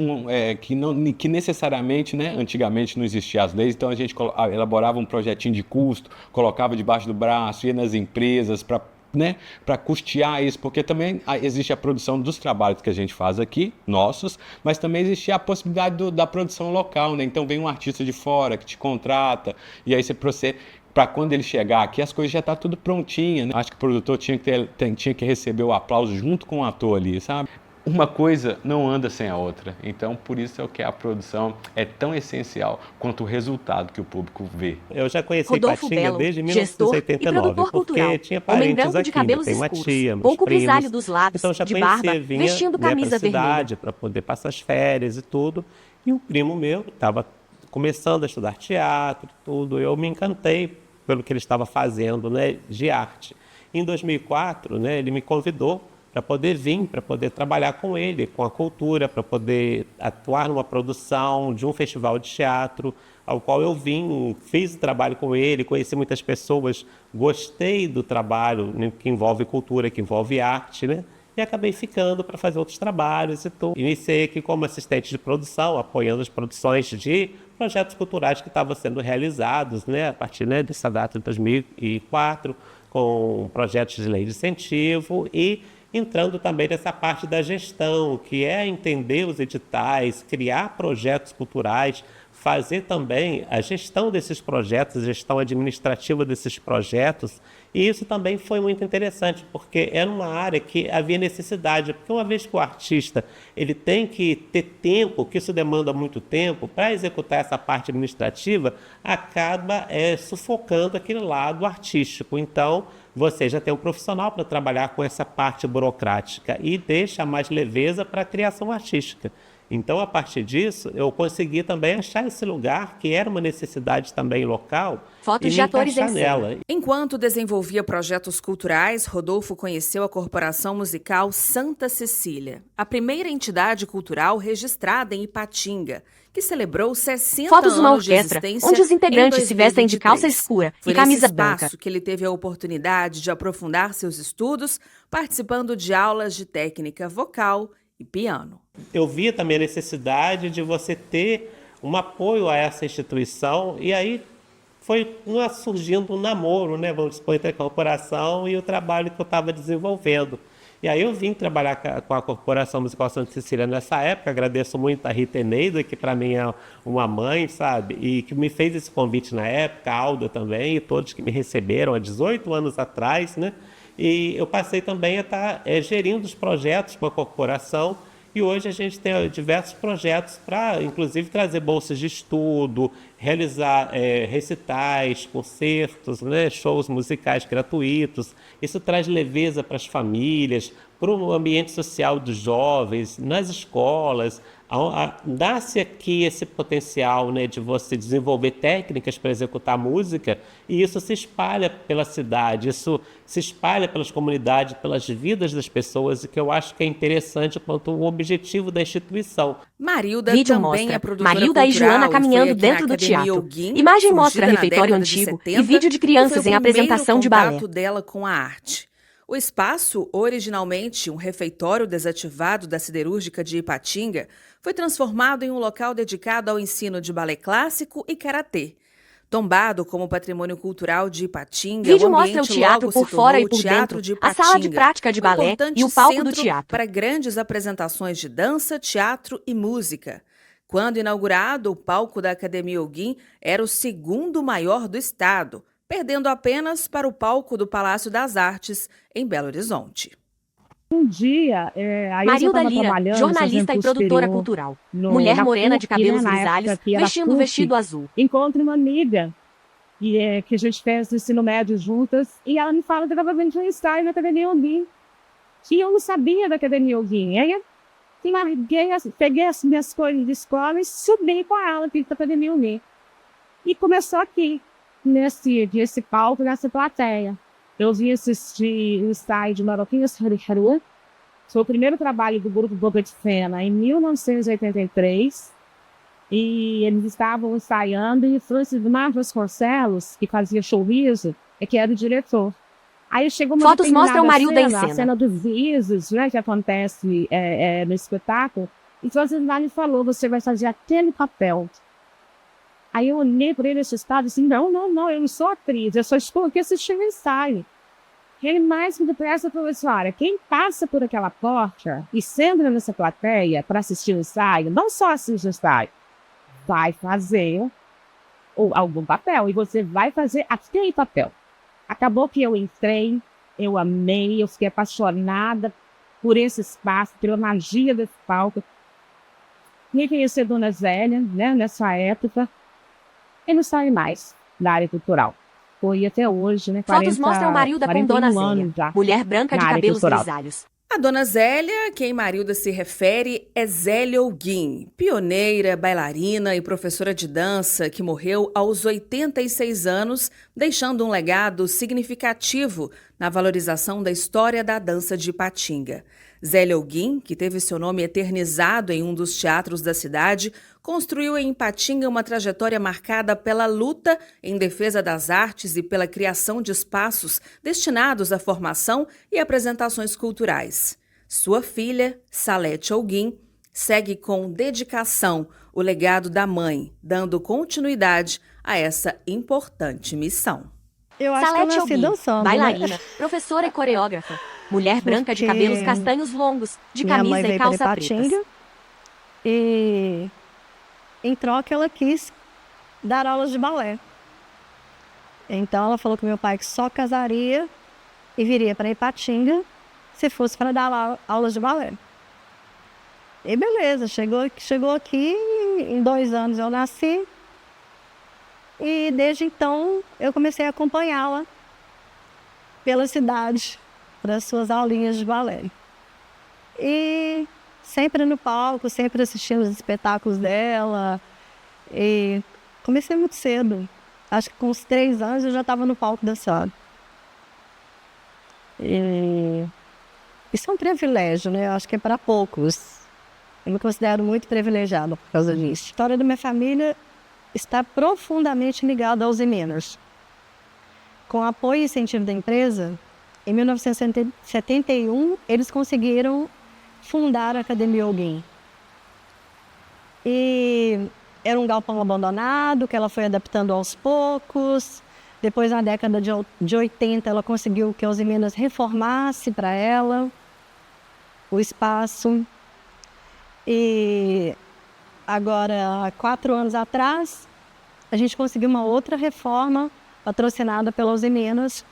que necessariamente, né? Antigamente não existiam as leis, então a gente elaborava um projetinho de custo, colocava debaixo do braço, ia nas empresas para custear isso, porque também existe a produção dos trabalhos que a gente faz aqui, nossos, mas também existe a possibilidade da produção local, né? Então vem um artista de fora que te contrata, e aí você procede... Para quando ele chegar aqui, as coisas já estão tudo prontinhas, né? Acho que o produtor tinha que receber o aplauso junto com o ator ali, sabe? Uma coisa não anda sem a outra. Então, por isso é que a produção é tão essencial quanto o resultado que o público vê. Eu já conheci Rodolfo Ipatinga Belo, desde gestor 1989, e produtor porque cultural. tinha Homem parentes branco de aqui, cabelos tem uma escuros, tia, meus pouco primos. grisalho dos lábios, Então já de conhecia, barba, vinha, vestindo camisa pra vermelha. cidade para poder passar as férias e tudo. E um primo meu estava começando a estudar teatro e tudo. Eu me encantei pelo que ele estava fazendo, né, de arte. Em 2004, né, ele me convidou para poder vir, para poder trabalhar com ele, com a cultura, para poder atuar numa produção de um festival de teatro, ao qual eu vim, fiz o trabalho com ele, conheci muitas pessoas, gostei do trabalho, né, que envolve cultura, que envolve arte, né? E acabei ficando para fazer outros trabalhos e tudo. Iniciei aqui como assistente de produção, apoiando as produções de projetos culturais que estavam sendo realizados, né, a partir, né, dessa data de 2004, com projetos de lei de incentivo e entrando também nessa parte da gestão, que é entender os editais, criar projetos culturais, fazer também a gestão desses projetos, a gestão administrativa desses projetos. E isso também foi muito interessante, porque era uma área que havia necessidade, porque uma vez que o artista ele tem que ter tempo, que isso demanda muito tempo, para executar essa parte administrativa, acaba sufocando aquele lado artístico. Então, você já tem um profissional para trabalhar com essa parte burocrática e deixa mais leveza para a criação artística. Então, a partir disso, eu consegui também achar esse lugar, que era uma necessidade também local, Fotos e de me atores em encaixar cena. nela. Enquanto desenvolvia projetos culturais, Rodolfo conheceu a corporação musical Santa Cecília, a primeira entidade cultural registrada em Ipatinga, que celebrou 60 Fotos de uma anos de orquestra, existência onde os integrantes em se vestem de 2023. calça escura Foi e camisa nesse espaço branca. que ele teve a oportunidade de aprofundar seus estudos, participando de aulas de técnica vocal e piano. Eu via também a necessidade de você ter um apoio a essa instituição, e aí foi surgindo um namoro, né, vamos supor, entre a corporação e o trabalho que eu estava desenvolvendo. E aí eu vim trabalhar com a Corporação Musical Santa Cecília nessa época. Agradeço muito a Rita Eneida, que para mim é uma mãe, sabe? E que me fez esse convite na época, a Alda também, e todos que me receberam há 18 anos atrás, né? E eu passei também a estar gerindo os projetos com a corporação. E hoje a gente tem diversos projetos para, inclusive, trazer bolsas de estudo, realizar recitais, concertos, né, shows musicais gratuitos. Isso traz leveza para as famílias, para o ambiente social dos jovens, nas escolas. Nasce aqui esse potencial, né, de você desenvolver técnicas para executar música, e isso se espalha pela cidade, isso se espalha pelas comunidades, pelas vidas das pessoas, e que eu acho que é interessante quanto o objetivo da instituição. Marilda Vídeo também mostra é produtora Marilda e cultural, Joana foi caminhando aqui dentro na do Academia teatro. Alguim, Imagem mostra surgida na refeitório década de antigo 70, e vídeo de crianças foi em o apresentação de primeiro balé. contato dela com a arte. O espaço, originalmente um refeitório desativado da siderúrgica de Ipatinga, foi transformado em um local dedicado ao ensino de balé clássico e karatê. Tombado como patrimônio cultural de Ipatinga, Vídeo o mostra o ambiente teatro logo por se fora tornou e por o Teatro dentro, de a sala de Ipatinga, prática de um balé importante e o palco do centro teatro. para grandes apresentações de dança, teatro e música. Quando inaugurado, o palco da Academia Alguim era o segundo maior do estado, perdendo apenas para o palco do Palácio das Artes, em Belo Horizonte. Um dia, a Ilza Marilda estava Lira, trabalhando, jornalista fazendo e produtora superior cultural. Mulher morena de cabelos na grisalhos, época que era vestindo PUC, vestido azul. Encontro uma amiga que a gente fez o ensino médio juntas, e ela me fala que estava vendo um ensaio na Academia Alguim. E eu não sabia da Academia Alguim. Aí eu peguei as minhas coisas de escola e subi com ela para a Academia Alguim. E começou aqui, nesse palco, nessa plateia. Eu vim assistir o ensaio de Maroquinhas Haru. Foi o primeiro trabalho do grupo Boca de Fena em 1983. E eles estavam ensaiando, e Francis Marcos Vasconcelos, que fazia showriso, que era o diretor. Aí chegou uma Fotos mostram Marilda em a cena. cena dos risos, né, que acontece no espetáculo. E Francis Marcos falou: você vai fazer aquele papel. Aí eu olhei para ele assustado e disse: não, eu não sou atriz, eu só estou aqui assistindo o ensaio. Ele mais me depressa falou assim: olha, quem passa por aquela porta e senta nessa plateia para assistir o ensaio, não só assiste o ensaio, vai fazer algum papel, e você vai fazer aquele papel. Acabou que eu entrei, eu amei, eu fiquei apaixonada por esse espaço, pela magia desse palco. Me conheci a Dona Zélia, né, nessa época, e não saí mais da área cultural. Foi até hoje, né? Fotos mostram Marilda com Dona Zélia, mulher branca de cabelos grisalhos. A Dona Zélia, a quem Marilda se refere, é Zélia Alguim, pioneira, bailarina e professora de dança que morreu aos 86 anos, deixando um legado significativo na valorização da história da dança de Ipatinga. Zélia Alguim, que teve seu nome eternizado em um dos teatros da cidade, construiu em Ipatinga uma trajetória marcada pela luta em defesa das artes e pela criação de espaços destinados à formação e apresentações culturais. Sua filha, Salete Alguim, segue com dedicação o legado da mãe, dando continuidade a essa importante missão. Eu acho Salete que eu nasci Alguim, dançando, bailarina, né? professora e coreógrafa. Mulher branca de Porque cabelos castanhos longos, de minha camisa mãe e veio calça para pretas. Ipatinga, e em troca ela quis dar aulas de balé. Então ela falou com meu pai que só casaria e viria para Ipatinga se fosse para dar aulas de balé. E beleza, chegou aqui, em 2 anos eu nasci, e desde então eu comecei a acompanhá-la pela cidade, para as suas aulinhas de balé. E sempre no palco, sempre assistindo os espetáculos dela. E comecei muito cedo. Acho que com uns 3 anos eu já estava no palco dançando. E isso é um privilégio, né? Eu acho que é para poucos. Eu me considero muito privilegiada por causa disso. A história da minha família está profundamente ligada aos Minas. Com apoio e incentivo da empresa, em 1971, eles conseguiram fundar a Academia Alguém. E era um galpão abandonado, que ela foi adaptando aos poucos. Depois, na década de 80, ela conseguiu que a Uzi Minas reformasse para ela o espaço. E agora, há 4 anos atrás, a gente conseguiu uma outra reforma patrocinada pela Uzi Minas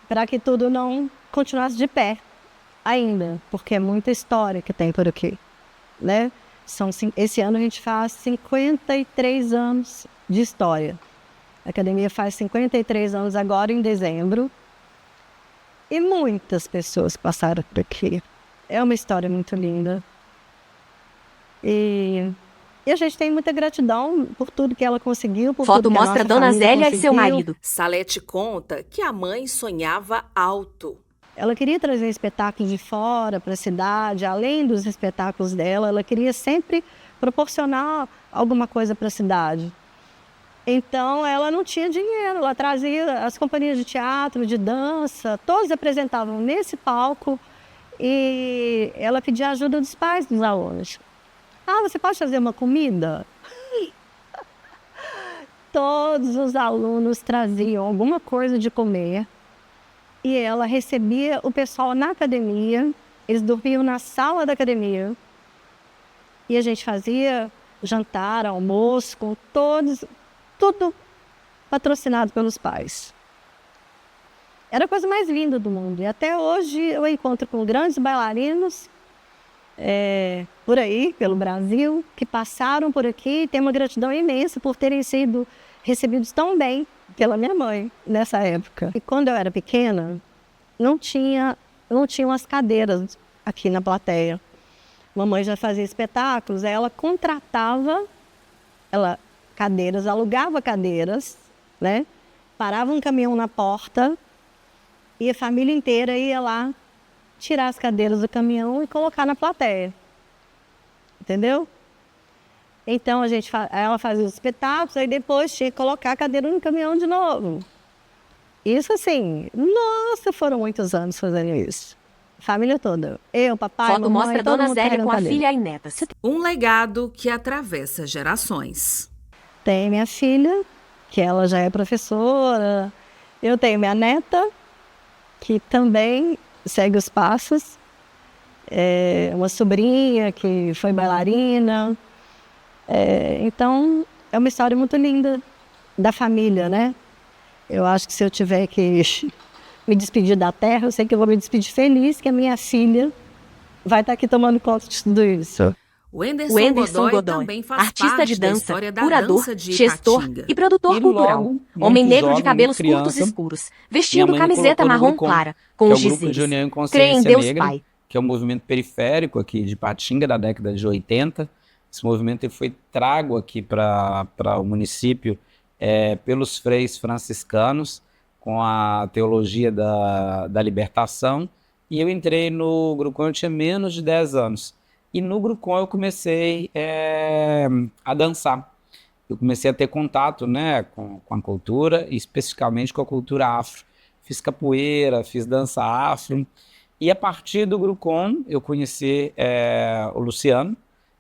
para que tudo não continuasse de pé ainda, porque é muita história que tem por aqui, né? Esse ano a gente faz 53 anos de história. A academia faz 53 anos agora, em dezembro. E muitas pessoas passaram por aqui. É uma história muito linda. E a gente tem muita gratidão por tudo que ela conseguiu, por Foto tudo que a mostra nossa Dona família Zélia e seu conseguiu. marido. Salete conta que a mãe sonhava alto. Ela queria trazer espetáculos de fora para a cidade, além dos espetáculos dela, ela queria sempre proporcionar alguma coisa para a cidade. Então, ela não tinha dinheiro, ela trazia as companhias de teatro, de dança, todos apresentavam nesse palco e ela pedia ajuda dos pais dos alunos. Ah, você pode fazer uma comida? Todos os alunos traziam alguma coisa de comer e ela recebia o pessoal na academia, eles dormiam na sala da academia e a gente fazia jantar, almoço com todos, tudo patrocinado pelos pais. Era a coisa mais linda do mundo. E até hoje eu encontro com grandes bailarinos por aí, pelo Brasil, que passaram por aqui e tenho uma gratidão imensa por terem sido recebidos tão bem pela minha mãe nessa época. E quando eu era pequena, não tinham as cadeiras aqui na plateia. Mamãe já fazia espetáculos, aí ela contratava cadeiras, alugava cadeiras, né? Parava um caminhão na porta e a família inteira ia lá tirar as cadeiras do caminhão e colocar na plateia. Entendeu? Então ela fazia os espetáculos, aí depois tinha que colocar a cadeira no caminhão de novo. Isso assim, nossa, foram muitos anos fazendo isso. Família toda. Eu, papai, Foto mamãe, mostra todo Dona mundo Zélia carregando com a cadeira. filha e netas. Um legado que atravessa gerações. Tem minha filha, que ela já é professora. Eu tenho minha neta, que também segue os passos. Uma sobrinha que foi bailarina. Então, é uma história muito linda da família, né? Eu acho que se eu tiver que me despedir da terra, eu sei que eu vou me despedir feliz, que a minha filha vai estar aqui tomando conta de tudo isso. O Whenderson Godoy também faz artista parte de da dança, história da curador, dança de gestor Ipatinga. e produtor E cultural. logo, Homem muito negro de jovem, cabelos muito curtos criança, escuros, minha vestindo mãe me camiseta colocou no marrom Grucom, clara, com que é os o Grupo de dizeres: União e Crê em Consciência Deus Negra, Pai. que é um movimento periférico aqui de Ipatinga, da década de 80. Esse movimento ele foi trago aqui para o município pelos freis franciscanos, com a teologia da libertação. E eu entrei no Grucom, eu tinha menos de 10 anos. E no Grucom eu comecei a dançar. Eu comecei a ter contato, né, com a cultura, e especificamente com a cultura afro. Fiz capoeira, fiz dança afro. E a partir do Grucom eu conheci o Luciano,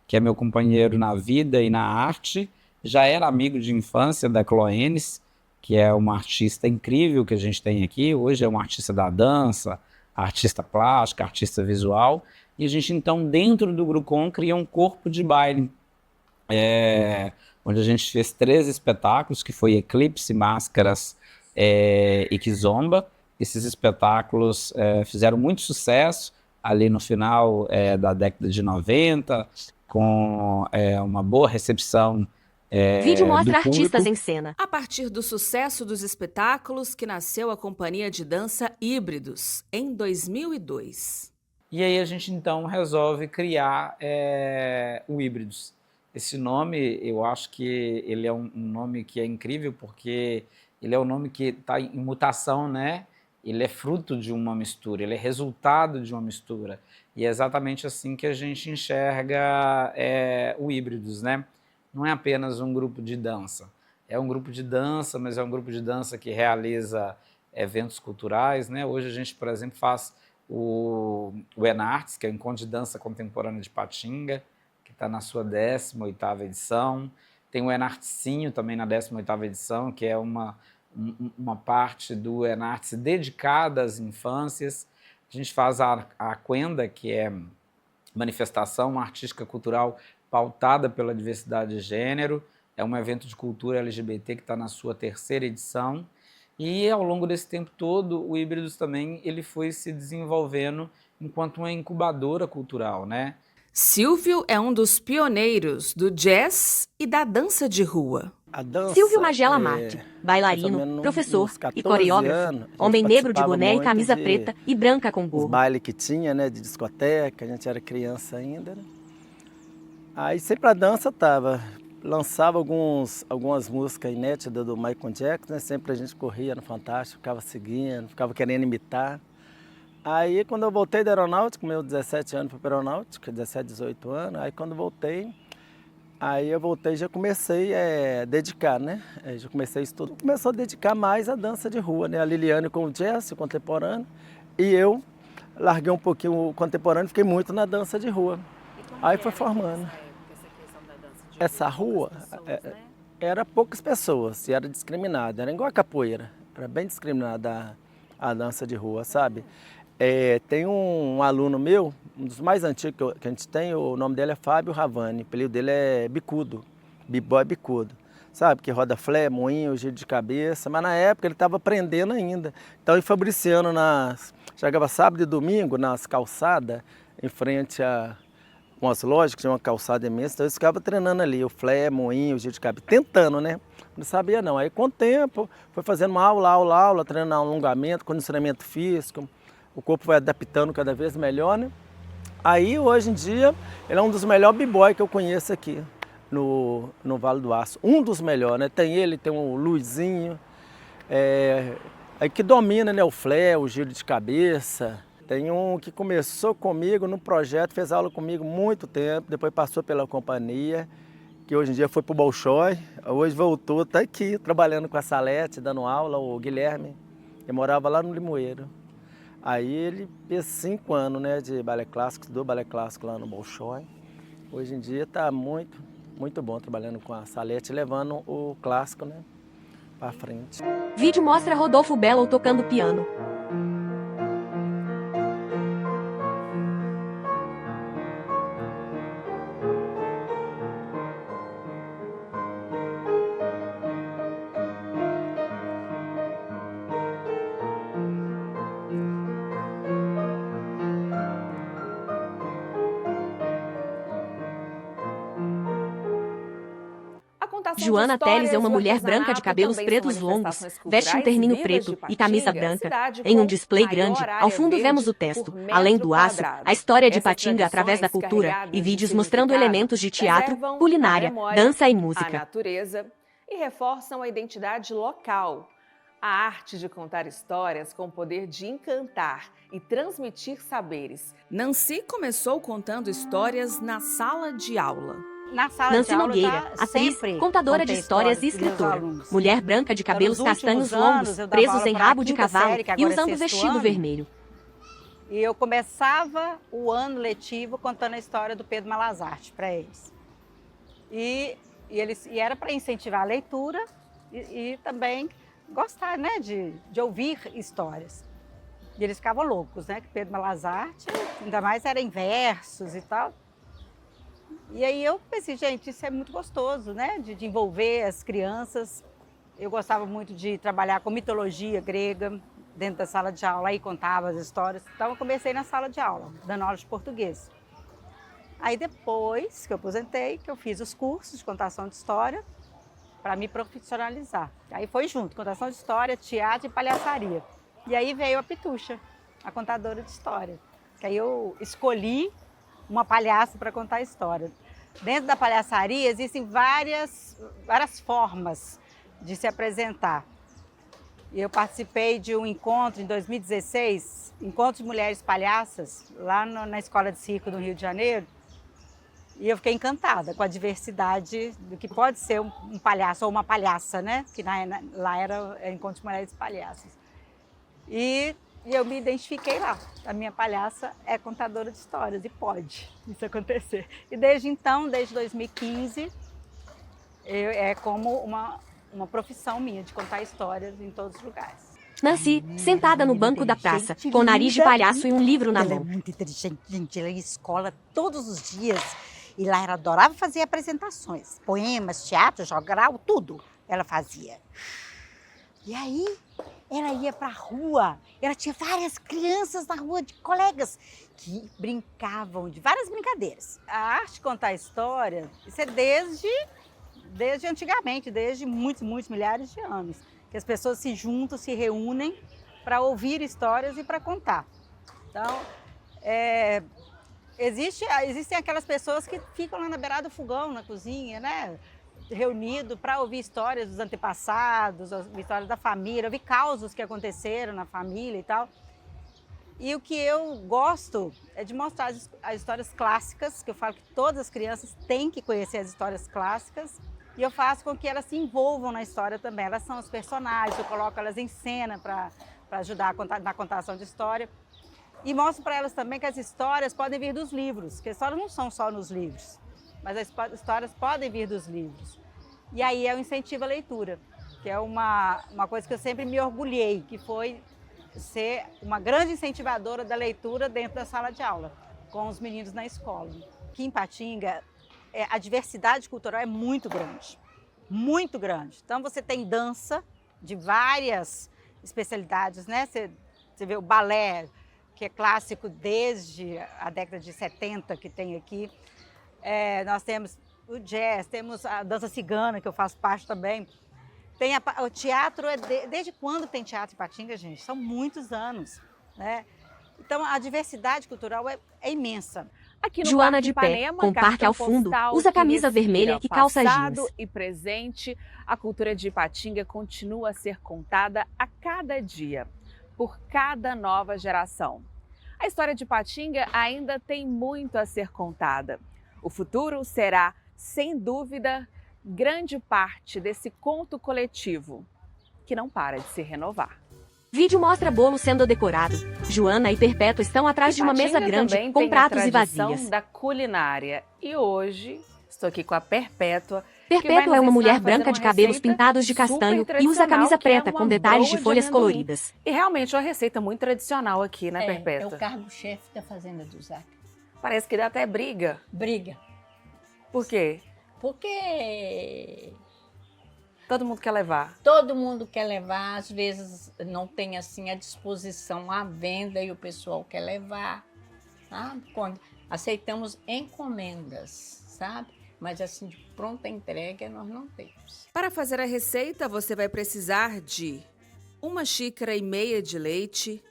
que é meu companheiro na vida e na arte. Já era amigo de infância da Cloenis, que é uma artista incrível que a gente tem aqui. Hoje é uma artista da dança, artista plástica, artista visual. E a gente, então, dentro do Grucom, cria um corpo de baile, onde a gente fez 3 espetáculos, que foi Eclipse, Máscaras e Kizomba. Esses espetáculos fizeram muito sucesso ali no final da década de 90, com uma boa recepção Vídeo mostra do público. artistas em cena. A partir do sucesso dos espetáculos que nasceu a companhia de dança Híbridos, em 2002. E aí a gente então resolve criar o Híbridos. Esse nome, eu acho que ele é um nome que é incrível, porque ele é um nome que está em mutação, né? Ele é fruto de uma mistura, ele é resultado de uma mistura. E é exatamente assim que a gente enxerga o Híbridos, né? Não é apenas um grupo de dança. É um grupo de dança, mas é um grupo de dança que realiza eventos culturais, né? Hoje a gente, por exemplo, faz o Enartes, que é o Encontro de Dança Contemporânea de Ipatinga, que está na sua 18ª edição. Tem o Enartecinho também na 18ª edição, que é uma parte do Enartes dedicada às infâncias. A gente faz a Aquenda, que é manifestação artística cultural pautada pela diversidade de gênero. É um evento de cultura LGBT que está na sua 3ª edição. E ao longo desse tempo todo, o Híbridos também ele foi se desenvolvendo enquanto uma incubadora cultural, né? Silvio é um dos pioneiros do jazz e da dança de rua. Silvio Magela Marte, bailarino, professor e coreógrafo, homem negro de boné e camisa preta e branca com gorro. Os bailes que tinha, né, de discoteca, a gente era criança ainda, né? Aí sempre a dança lançava algumas músicas inéditas do Michael Jackson, né? Sempre a gente corria no Fantástico, ficava seguindo, ficava querendo imitar. Aí quando eu voltei da aeronáutica, meus 17 anos para a aeronáutica, 17, 18 anos, aí quando voltei, já comecei a dedicar, né? Já comecei isso tudo. Começou a dedicar mais a dança de rua, né? A Liliane com o jazz, o contemporâneo, e eu larguei um pouquinho o contemporâneo, fiquei muito na dança de rua. Aí foi formando. Essa rua era poucas pessoas e era discriminada, era igual a capoeira, era bem discriminada a dança de rua, sabe? Tem um aluno meu, um dos mais antigos que a gente tem, o nome dele é Fábio Ravani, o apelido dele é Bicudo, B-boy Bicudo, sabe? Que roda flare, moinho, giro de cabeça, mas na época ele estava aprendendo ainda. Então ele foi briciando chegava sábado e domingo nas calçadas, em frente a umas lojas que tinha uma calçada imensa, então eles ficavam treinando ali, o flare, moinho, o giro de cabeça, tentando, né? Não sabia não. Aí com o tempo, foi fazendo uma aula, treinando alongamento, condicionamento físico, o corpo vai adaptando cada vez melhor, né? Aí, hoje em dia, ele é um dos melhores b-boy que eu conheço aqui no Vale do Aço. Um dos melhores, né? Tem o Luizinho, aí que domina, né, o flare, o giro de cabeça. Tem um que começou comigo no projeto, fez aula comigo muito tempo, depois passou pela companhia, que hoje em dia foi para o Bolshoi, hoje voltou, está aqui trabalhando com a Salete, dando aula, o Guilherme, ele morava lá no Limoeiro. Aí ele fez 5 anos, né, de balé clássico, estudou balé clássico lá no Bolshoi. Hoje em dia está muito, muito bom trabalhando com a Salete, levando o clássico, né, para frente. Vídeo mostra Rodolfo Bello tocando piano. Joana Teles é uma mulher branca de cabelos pretos longos, veste um terninho preto e camisa branca. Em um display grande, ao fundo vemos o texto, além do aço, a história de Ipatinga através da cultura e vídeos mostrando elementos de teatro, culinária, dança e música. A natureza e reforçam a identidade local. A arte de contar histórias com o poder de encantar e transmitir saberes. Nancy começou contando histórias na sala de aula. Nancy Nogueira, atriz, contadora de histórias e escritora. Mulher branca de cabelos castanhos longos, presos em rabo de cavalo e usando vestido vermelho. E eu começava o ano letivo contando a história do Pedro Malazarte para eles. E era para incentivar a leitura e também gostar, né, de ouvir histórias. E eles ficavam loucos, né, que Pedro Malazarte, ainda mais era em versos e tal. E aí eu pensei, gente, isso é muito gostoso, né? De envolver as crianças. Eu gostava muito de trabalhar com mitologia grega dentro da sala de aula, aí contava as histórias. Então eu comecei na sala de aula, dando aula de português. Aí depois que eu aposentei, que eu fiz os cursos de contação de história para me profissionalizar. Aí foi junto, contação de história, teatro e palhaçaria. E aí veio a Pitucha, a contadora de história. Que aí eu escolhi uma palhaça para contar a história. Dentro da palhaçaria existem várias formas de se apresentar. Eu participei de um encontro em 2016, Encontro de Mulheres Palhaças, lá na Escola de Circo do Rio de Janeiro, e eu fiquei encantada com a diversidade do que pode ser um palhaço ou uma palhaça, né? Que lá era Encontro de Mulheres Palhaças. E E eu me identifiquei lá. A minha palhaça é contadora de histórias e pode isso acontecer. E desde então, desde 2015, é como uma profissão minha de contar histórias em todos os lugares. Nancy, sentada no banco da praça, com nariz de palhaço e um livro na mão. Ela é muito inteligente, gente. Ela ia à escola todos os dias. E lá ela adorava fazer apresentações. Poemas, teatro, jogral, tudo ela fazia. E aí, ela ia para a rua. Ela tinha várias crianças na rua, de colegas, que brincavam de várias brincadeiras. A arte de contar história, isso é desde antigamente, desde muitos milhares de anos. Que as pessoas se juntam, se reúnem para ouvir histórias e para contar. Então, existem aquelas pessoas que ficam lá na beirada do fogão, na cozinha, né? Reunido para ouvir histórias dos antepassados, histórias da família, ouvir causos que aconteceram na família e tal. E o que eu gosto é de mostrar as histórias clássicas, que eu falo que todas as crianças têm que conhecer as histórias clássicas, e eu faço com que elas se envolvam na história também. Elas são os personagens, eu coloco elas em cena para ajudar na contação de história. E mostro para elas também que as histórias podem vir dos livros, que as histórias não são só nos livros, mas as histórias podem vir dos livros. E aí é o incentivo à leitura, que é uma coisa que eu sempre me orgulhei, que foi ser uma grande incentivadora da leitura dentro da sala de aula, com os meninos na escola. Aqui em Ipatinga, a diversidade cultural é muito grande, muito grande. Então você tem dança de várias especialidades, né? Você vê o balé, que é clássico desde a década de 70 que tem aqui. Nós temos o jazz, temos a dança cigana, que eu faço parte também. Tem o teatro, desde quando tem teatro em Ipatinga, gente? São muitos anos, né? Então a diversidade cultural é imensa. Aqui no Joana de pé, com o parque ao fundo, usa camisa vermelha e calça jeans. Passado e presente, a cultura de Ipatinga continua a ser contada a cada dia, por cada nova geração. A história de Ipatinga ainda tem muito a ser contada. O futuro será, sem dúvida, grande parte desse conto coletivo, que não para de se renovar. Vídeo mostra bolo sendo decorado. Joana e Perpétua estão atrás de uma mesa grande com pratos e vasilhas. Da culinária. E hoje estou aqui com a Perpétua. Perpétua é uma mulher branca de cabelos pintados de castanho e usa camisa preta com detalhes de folhas coloridas. E realmente é uma receita muito tradicional aqui, né, Perpétua? É o cargo-chefe da Fazenda do Zac. Parece que dá até briga. Briga. Por quê? Porque todo mundo quer levar. Todo mundo quer levar, às vezes não tem assim a disposição à venda e o pessoal quer levar, sabe? Quando aceitamos encomendas, sabe? Mas assim, de pronta entrega nós não temos. Para fazer a receita, você vai precisar de 1,5 xícaras de leite,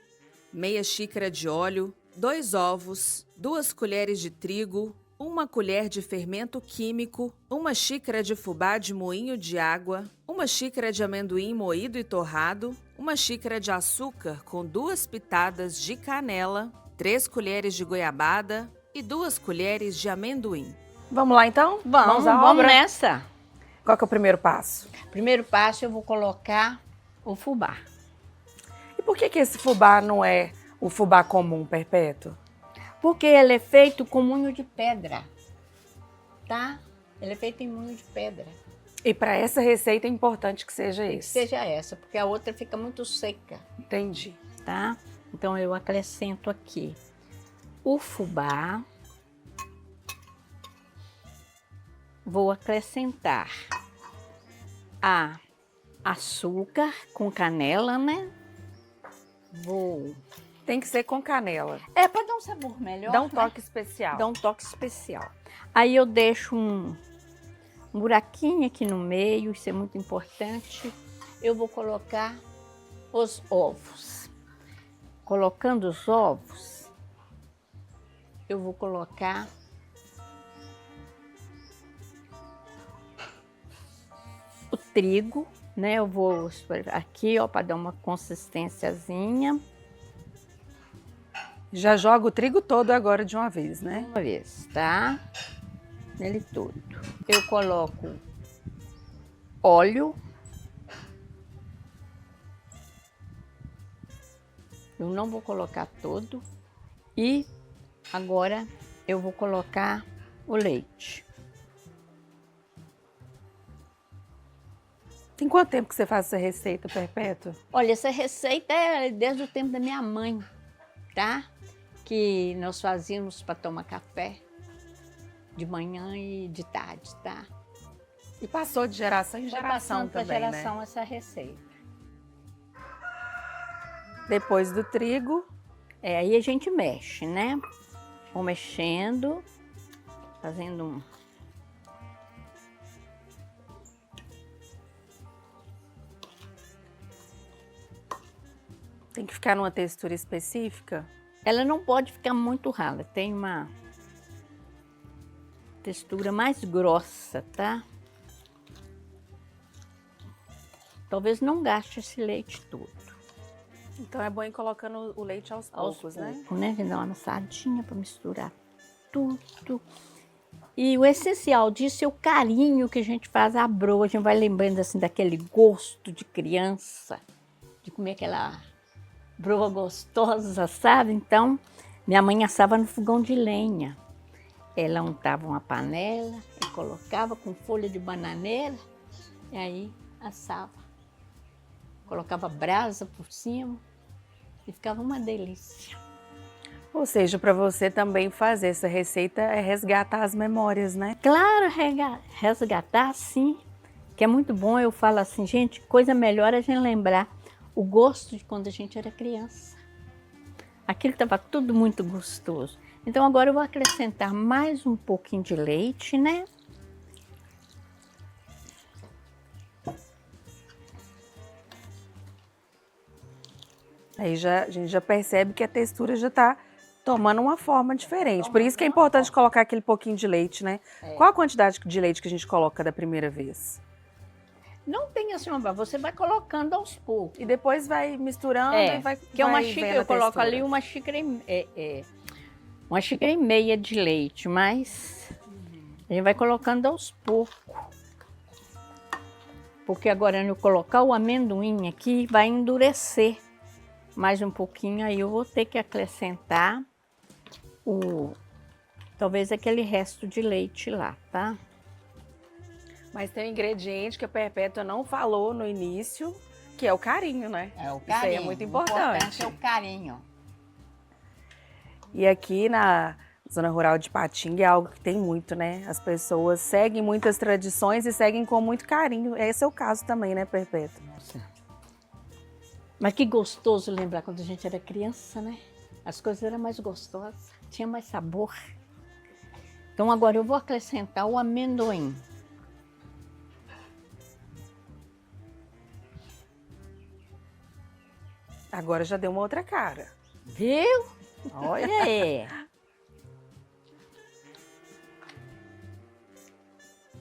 meia xícara de óleo, 2 ovos, 2 colheres de trigo, 1 colher de fermento químico, 1 xícara de fubá de moinho de água, 1 xícara de amendoim moído e torrado, 1 xícara de açúcar com 2 pitadas de canela, 3 colheres de goiabada e 2 colheres de amendoim. Vamos lá então? Vamos nessa. Qual que é o primeiro passo? Primeiro passo eu vou colocar o fubá. E por que esse fubá não é o fubá comum, Perpétua? Porque ele é feito com moinho de pedra, tá? Ele é feito em moinho de pedra. E para essa receita é importante que seja esse? Seja essa, porque a outra fica muito seca. Entendi. Tá? Então eu acrescento aqui o fubá. Vou acrescentar a açúcar com canela, né? Tem que ser com canela. É, para dar um sabor melhor. Dá um toque especial. Dá um toque especial. Aí eu deixo um buraquinho aqui no meio, isso é muito importante. Eu vou colocar os ovos. Colocando os ovos, eu vou colocar o trigo, né? Eu vou aqui, ó, para dar uma consistênciazinha. Já joga o trigo todo agora de uma vez, né? Uma vez, tá? Nele todo. Eu coloco óleo. Eu não vou colocar todo. E agora eu vou colocar o leite. Tem quanto tempo que você faz essa receita, Perpétua? Olha, essa receita é desde o tempo da minha mãe, tá? Que nós fazíamos para tomar café de manhã e de tarde, tá? E passou de geração em Foi geração passando pra também, geração né? essa receita. Depois do trigo. Aí a gente mexe, né? Vou mexendo, fazendo um... Tem que ficar numa textura específica? Ela não pode ficar muito rala, tem uma textura mais grossa, tá? Talvez não gaste esse leite todo. Então é bom ir colocando o leite aos poucos, né? Né? A gente dá uma amassadinha para misturar tudo. E o essencial disso é o carinho que a gente faz à broa. A gente vai lembrando assim daquele gosto de criança, de comer aquela broa gostosa, sabe? Então, minha mãe assava no fogão de lenha. Ela untava uma panela e colocava com folha de bananeira e aí assava. Colocava brasa por cima e ficava uma delícia. Ou seja, para você também fazer essa receita é resgatar as memórias, né? Claro, resgatar sim, que é muito bom. Eu falo assim, gente, coisa melhor é a gente lembrar o gosto de quando a gente era criança. Aquilo estava tudo muito gostoso. Então agora eu vou acrescentar mais um pouquinho de leite, né? Aí a gente já percebe que a textura já está tomando uma forma diferente. Por isso que é importante colocar aquele pouquinho de leite, né? Qual a quantidade de leite que a gente coloca da primeira vez? Não tem assim, você vai colocando aos poucos. E depois vai misturando e vai que é uma vai xícara, vendo a eu coloco textura. ali uma xícara e meia de leite, mas a gente vai colocando aos poucos. Porque agora, no colocar o amendoim aqui, vai endurecer mais um pouquinho, aí eu vou ter que acrescentar talvez aquele resto de leite lá, tá? Mas tem um ingrediente que a Perpétua não falou no início, que é o carinho, né? É o Isso aí carinho. é muito O importante. é o carinho. E aqui na zona rural de Patinga é algo que tem muito, né? As pessoas seguem muitas tradições e seguem com muito carinho. Esse é o caso também, né, Perpétua? Nossa. Mas que gostoso lembrar quando a gente era criança, né? As coisas eram mais gostosas, tinha mais sabor. Então agora eu vou acrescentar o amendoim. Agora já deu uma outra cara. Viu? Olha aí.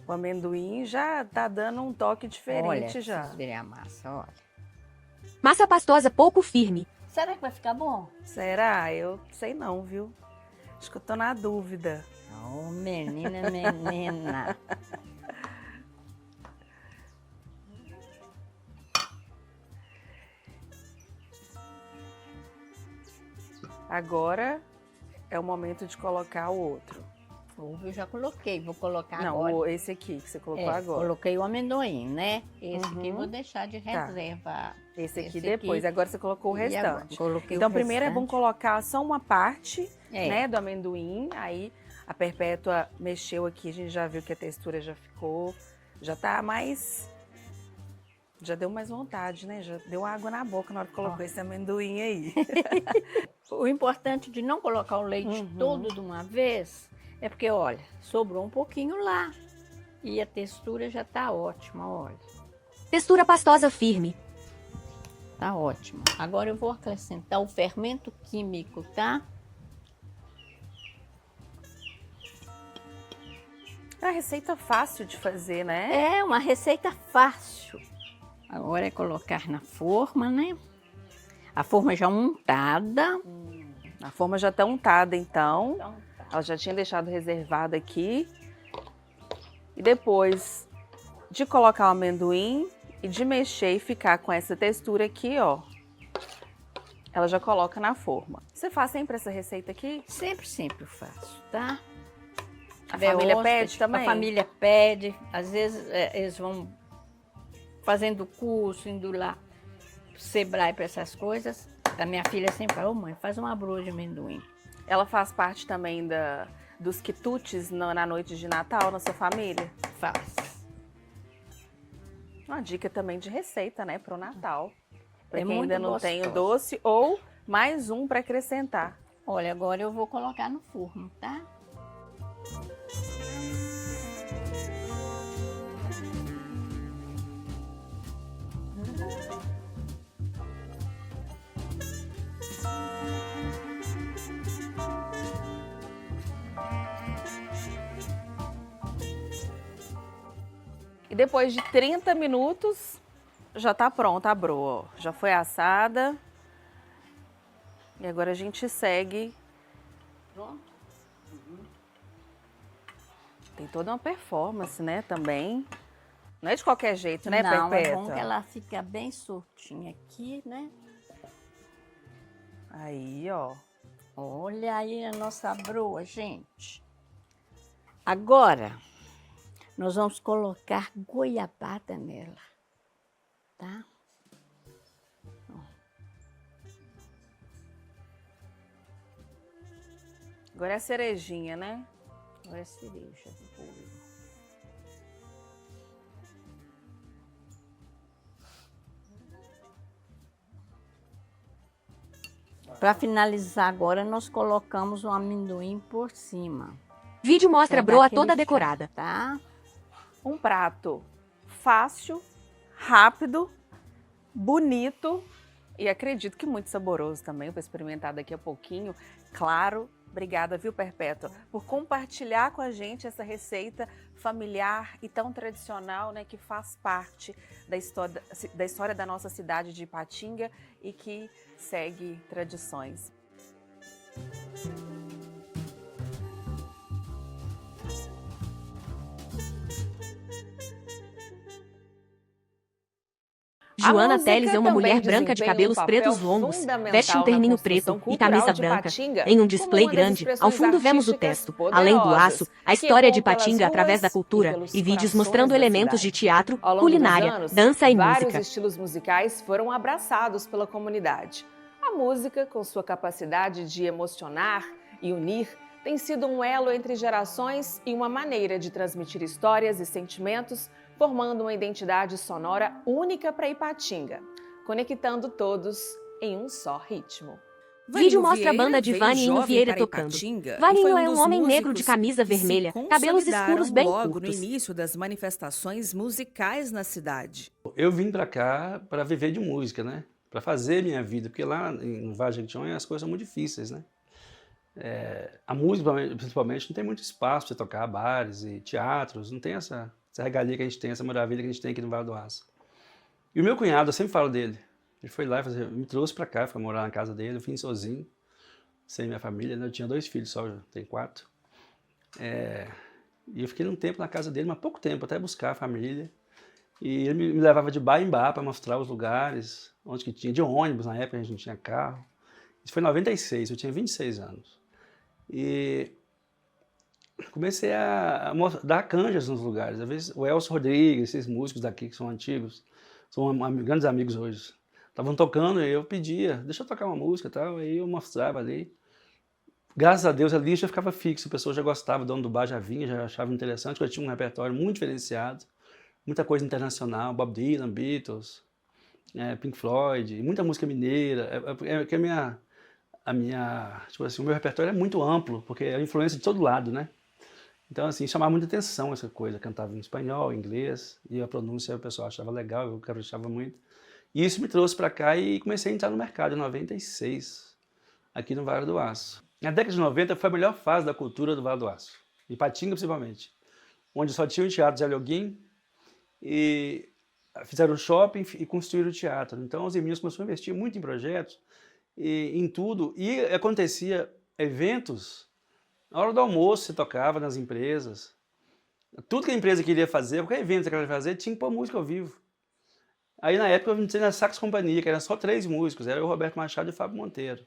O amendoim já tá dando um toque diferente. Olha, já. vocês verem a massa, olha. Massa pastosa pouco firme. Será que vai ficar bom? Será? Eu sei não, viu? Acho que eu tô na dúvida. Oh, menina, menina. Agora é o momento de colocar o outro. Ovo eu já coloquei, vou colocar Não, agora. esse aqui que você colocou agora. Coloquei o amendoim, né? Esse aqui eu vou Uhum. deixar de Tá. reserva. Esse aqui depois. Agora você colocou o E agora? restante. Coloquei Então o primeiro é bom restante. colocar só uma parte, É. né, do amendoim. Aí a Perpétua mexeu aqui, a gente já viu que a textura já ficou, já tá mais, já deu mais vontade, né? Já deu água na boca na hora que colocou esse amendoim aí. O importante de não colocar o leite todo de uma vez é porque, olha, sobrou um pouquinho lá. E a textura já tá ótima, olha. Textura pastosa firme. Tá ótimo. Agora eu vou acrescentar o fermento químico, tá? É uma receita fácil de fazer, né? É uma receita fácil. Agora é colocar na forma, né? A forma já untada. A forma já tá untada, então. Ela já tinha deixado reservada aqui. E depois de colocar o amendoim e de mexer e ficar com essa textura aqui, ó. Ela já coloca na forma. Você faz sempre essa receita aqui? Sempre eu faço, tá? A família pede também? A família pede. Às vezes eles vão fazendo curso, indo lá pro Sebrae para essas coisas. A minha filha sempre fala, ô mãe, faz uma broa de amendoim. Ela faz parte também dos quitutes na noite de Natal na sua família? Faz. Uma dica também de receita, né, pro Natal. Para quem muito ainda não gostoso. tem o doce ou mais um para acrescentar. Olha, agora eu vou colocar no forno, tá? E depois de 30 minutos, já tá pronta a broa, ó. Já foi assada. E agora a gente segue. Pronto? Tem toda uma performance, né, também. Não é de qualquer jeito, né, Não, Perpétua? é bom que ela fica bem soltinha aqui, né? Aí, ó. Olha aí a nossa broa, gente. Agora, nós vamos colocar goiabada nela, tá? Agora é a cerejinha, né? Agora é a cereja do bolo. Para finalizar agora, nós colocamos o amendoim por cima. Vídeo mostra a Pra dar broa aquele toda chá, decorada. tá? Um prato fácil, rápido, bonito e acredito que muito saboroso também. Vou experimentar daqui a pouquinho. Claro, obrigada, viu, Perpétua, por compartilhar com a gente essa receita familiar e tão tradicional, né, que faz parte da história da nossa cidade de Ipatinga e que segue tradições. Joana Teles é uma mulher branca de cabelos pretos longos, veste um terninho preto e camisa branca. Em um display grande, ao fundo vemos o texto, além do aço, a história de Ipatinga através da cultura e vídeos mostrando elementos de teatro, culinária, dança e música. Vários estilos musicais foram abraçados pela comunidade. A música, com sua capacidade de emocionar e unir, tem sido um elo entre gerações e uma maneira de transmitir histórias e sentimentos, formando uma identidade sonora única para Ipatinga, conectando todos em um só ritmo. Vídeo mostra a banda de Vaninho Vieira tocando. Vaninho é um homem negro de camisa vermelha, cabelos escuros bem logo curtos. no início das manifestações musicais na cidade. Eu vim para cá para viver de música, né? Para fazer minha vida, porque lá no Vale do Jequitinhonha as coisas são muito difíceis, né? A música, principalmente, não tem muito espaço para tocar, bares e teatros, não tem essa regalia que a gente tem, essa maravilha que a gente tem aqui no Vale do Aço. E o meu cunhado, eu sempre falo dele, ele foi lá, me trouxe para cá, foi morar na casa dele, eu vim sozinho, sem minha família, né? Eu tinha 2 filhos só, já tenho 4. E eu fiquei um tempo na casa dele, mas pouco tempo, até buscar a família. E ele me levava de bar em bar para mostrar os lugares, onde que tinha, de ônibus, na época a gente não tinha carro. Isso foi em 96, eu tinha 26 anos. E comecei a dar canjas nos lugares. Às vezes o Elcio Rodrigues, esses músicos daqui que são antigos, são grandes amigos hoje, estavam tocando e eu pedia, deixa eu tocar uma música e tal, aí eu mostrava ali. Graças a Deus ali já ficava fixo, a pessoa já gostava, o dono do bar já vinha, já achava interessante, porque eu tinha um repertório muito diferenciado, muita coisa internacional, Bob Dylan, Beatles, Pink Floyd, muita música mineira, que tipo assim, o meu repertório é muito amplo, porque é a influência de todo lado, né? Então, assim, chamava muita atenção essa coisa. Cantava em espanhol, em inglês, e a pronúncia o pessoal achava legal, eu caprichava muito. E isso me trouxe para cá e comecei a entrar no mercado em 96, aqui no Vale do Aço. Na década de 90 foi a melhor fase da cultura do Vale do Aço, Ipatinga principalmente, onde só tinha o Teatro Zé Lioguin, e fizeram o shopping e construíram o teatro. Então, os meninos começaram a investir muito em projetos, e em tudo, e acontecia eventos, na hora do almoço você tocava nas empresas, tudo que a empresa queria fazer, qualquer evento que ela queria fazer, tinha que pôr música ao vivo. Aí na época eu entrei na Sax Companhia, que era só 3 músicos, era o Roberto Machado e o Fábio Monteiro.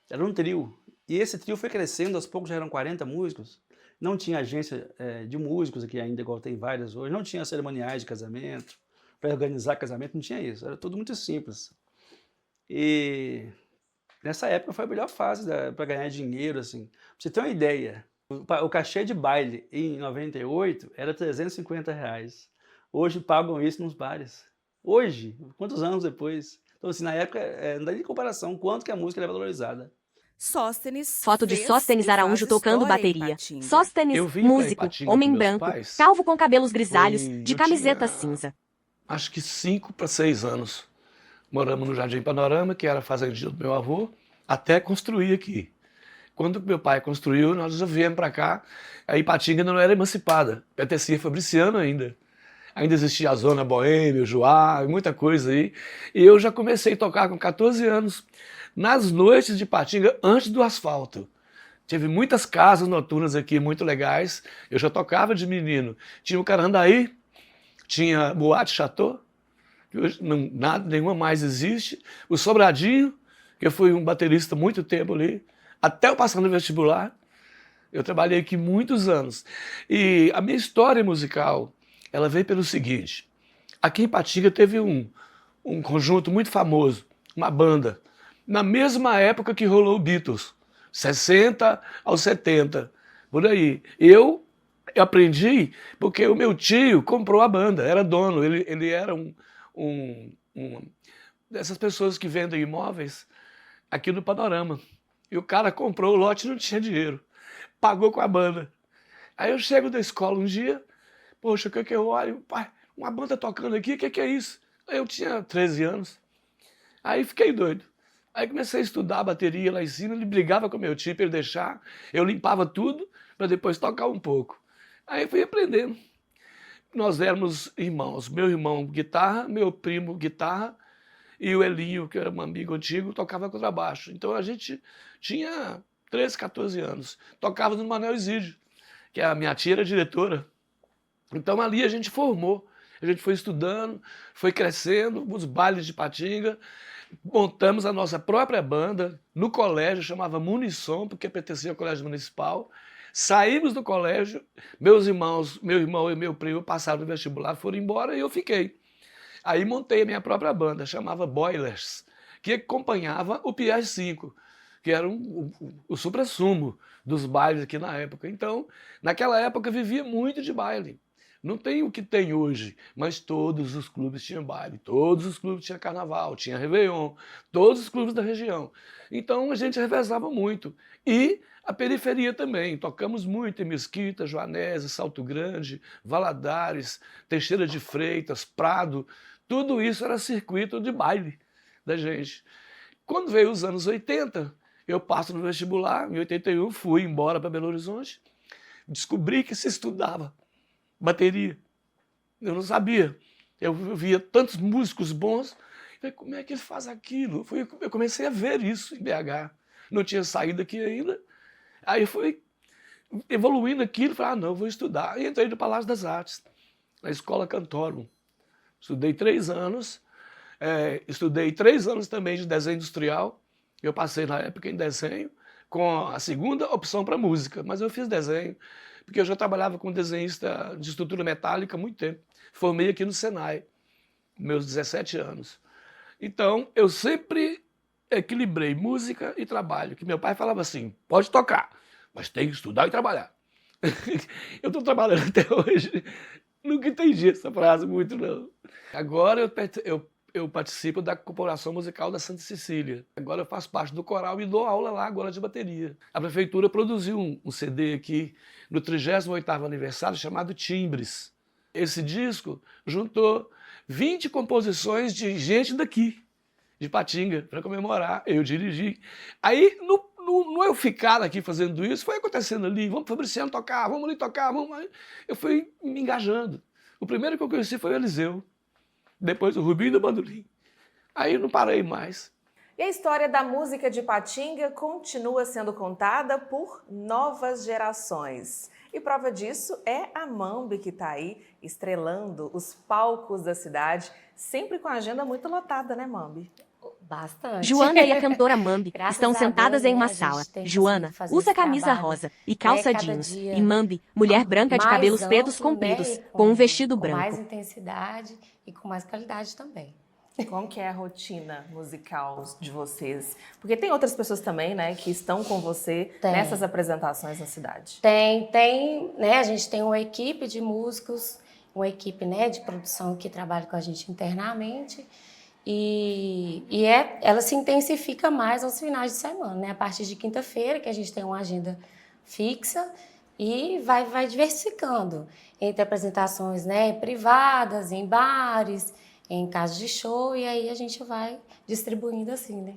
Era um trio. E esse trio foi crescendo, aos poucos já eram 40 músicos. Não tinha agência de músicos aqui ainda, igual tem várias hoje. Não tinha cerimoniais de casamento, para organizar casamento, não tinha isso. Era tudo muito simples. E nessa época foi a melhor fase para ganhar dinheiro, assim. Pra você ter uma ideia, o cachê de baile em 98 era R$350. Hoje pagam isso nos bares. Hoje, quantos anos depois? Então, assim, na época, não dá nem comparação quanto que a música era valorizada. Foto de Sóstenes Araújo tocando bateria. Sóstenes, músico, homem branco, calvo com cabelos grisalhos, de camiseta cinza. Acho que 5 para 6 anos. Moramos no Jardim Panorama, que era a fazendinha do meu avô, até construir aqui. Quando meu pai construiu, nós viemos para cá. A Ipatinga ainda não era emancipada, pertencia a Fabriciano ainda. Ainda existia a Zona Boêmia, o Joá, muita coisa aí. E eu já comecei a tocar com 14 anos, nas noites de Ipatinga, antes do asfalto. Tive muitas casas noturnas aqui, muito legais. Eu já tocava de menino. Tinha o Carandaí, tinha Boate Chateau, que hoje nenhuma mais existe. O Sobradinho, que eu fui um baterista muito tempo ali, até eu passar no vestibular. Eu trabalhei aqui muitos anos. E a minha história musical, ela veio pelo seguinte. Aqui em Ipatinga teve um conjunto muito famoso, uma banda, na mesma época que rolou o Beatles, 60 aos 70, por aí. Eu aprendi porque o meu tio comprou a banda, era dono, ele era dessas pessoas que vendem imóveis aqui no Panorama. E o cara comprou o lote e não tinha dinheiro, pagou com a banda. Aí eu chego da escola um dia, poxa, o que eu olho? Pai, uma banda tocando aqui, o que é isso? Eu tinha 13 anos. Aí fiquei doido. Aí comecei a estudar a bateria lá em cima, ele brigava com meu tio para ele deixar, eu limpava tudo para depois tocar um pouco. Aí fui aprendendo. Nós éramos irmãos, meu irmão guitarra, meu primo guitarra e o Elinho, que era um amigo antigo, tocava contrabaixo. Então a gente tinha 13, 14 anos, tocava no Manuel Isídio, que a minha tia era diretora. Então ali a gente formou, a gente foi estudando, foi crescendo, os bailes de Ipatinga, montamos a nossa própria banda no colégio, chamava Munição, porque pertencia ao colégio municipal. Saímos do colégio, meus irmãos, meu irmão e meu primo passaram no vestibular, foram embora e eu fiquei. Aí montei a minha própria banda, chamava Boilers, que acompanhava o Pierre 5, que era o suprassumo dos bailes aqui na época. Então, naquela época eu vivia muito de baile. Não tem o que tem hoje, mas todos os clubes tinham baile, todos os clubes tinham carnaval, tinha Réveillon, todos os clubes da região. Então a gente revezava muito. E a periferia também, tocamos muito em Mesquita, Joanese, Salto Grande, Valadares, Teixeira de Freitas, Prado, tudo isso era circuito de baile da gente. Quando veio os anos 80, eu passo no vestibular, em 81 fui embora para Belo Horizonte, descobri que se estudava bateria. Eu não sabia. Eu via tantos músicos bons. Falei, como é que ele faz aquilo? Eu comecei a ver isso em BH. Não tinha saído aqui ainda. Aí fui evoluindo aquilo. Falei, não, eu vou estudar. E entrei no Palácio das Artes, na Escola Cantorum. Estudei 3 anos. Estudei 3 anos também de desenho industrial. Eu passei na época em desenho, com a segunda opção para música. Mas eu fiz desenho, porque eu já trabalhava com desenhista de estrutura metálica há muito tempo. Formei aqui no Senai, meus 17 anos. Então, eu sempre equilibrei música e trabalho, que meu pai falava assim, pode tocar, mas tem que estudar e trabalhar. Eu estou trabalhando até hoje, nunca entendi essa frase muito, não. Agora eu participo da Corporação Musical da Santa Cecília. Agora eu faço parte do coral e dou aula lá agora de bateria. A prefeitura produziu um CD aqui no 38º aniversário chamado Timbres. Esse disco juntou 20 composições de gente daqui, de Ipatinga, para comemorar. Eu dirigi. Aí, no eu ficar aqui fazendo isso, foi acontecendo ali. Vamos Fabriciano tocar, vamos ali tocar, vamos. Eu fui me engajando. O primeiro que eu conheci foi o Eliseu. Depois o Rubinho do Bandolim. Aí eu não parei mais. E a história da música de Ipatinga continua sendo contada por novas gerações. E prova disso é a Mambi, que está aí estrelando os palcos da cidade, sempre com a agenda muito lotada, né, Mambi? Bastante. Joana e a cantora Mambi estão sentadas em uma sala. Joana usa camisa rosa e calça jeans. E Mambi, mulher branca de cabelos pretos compridos, com um vestido branco. Com mais intensidade e com mais qualidade também. Como que é a rotina musical de vocês? Porque tem outras pessoas também, né, que estão com você nessas apresentações na cidade. Tem, né, a gente tem uma equipe de músicos, uma equipe, né, de produção que trabalha com a gente internamente. Ela se intensifica mais aos finais de semana, né? A partir de quinta-feira, que a gente tem uma agenda fixa e vai diversificando entre apresentações, né, privadas, em bares, em casas de show, e aí a gente vai distribuindo assim, né?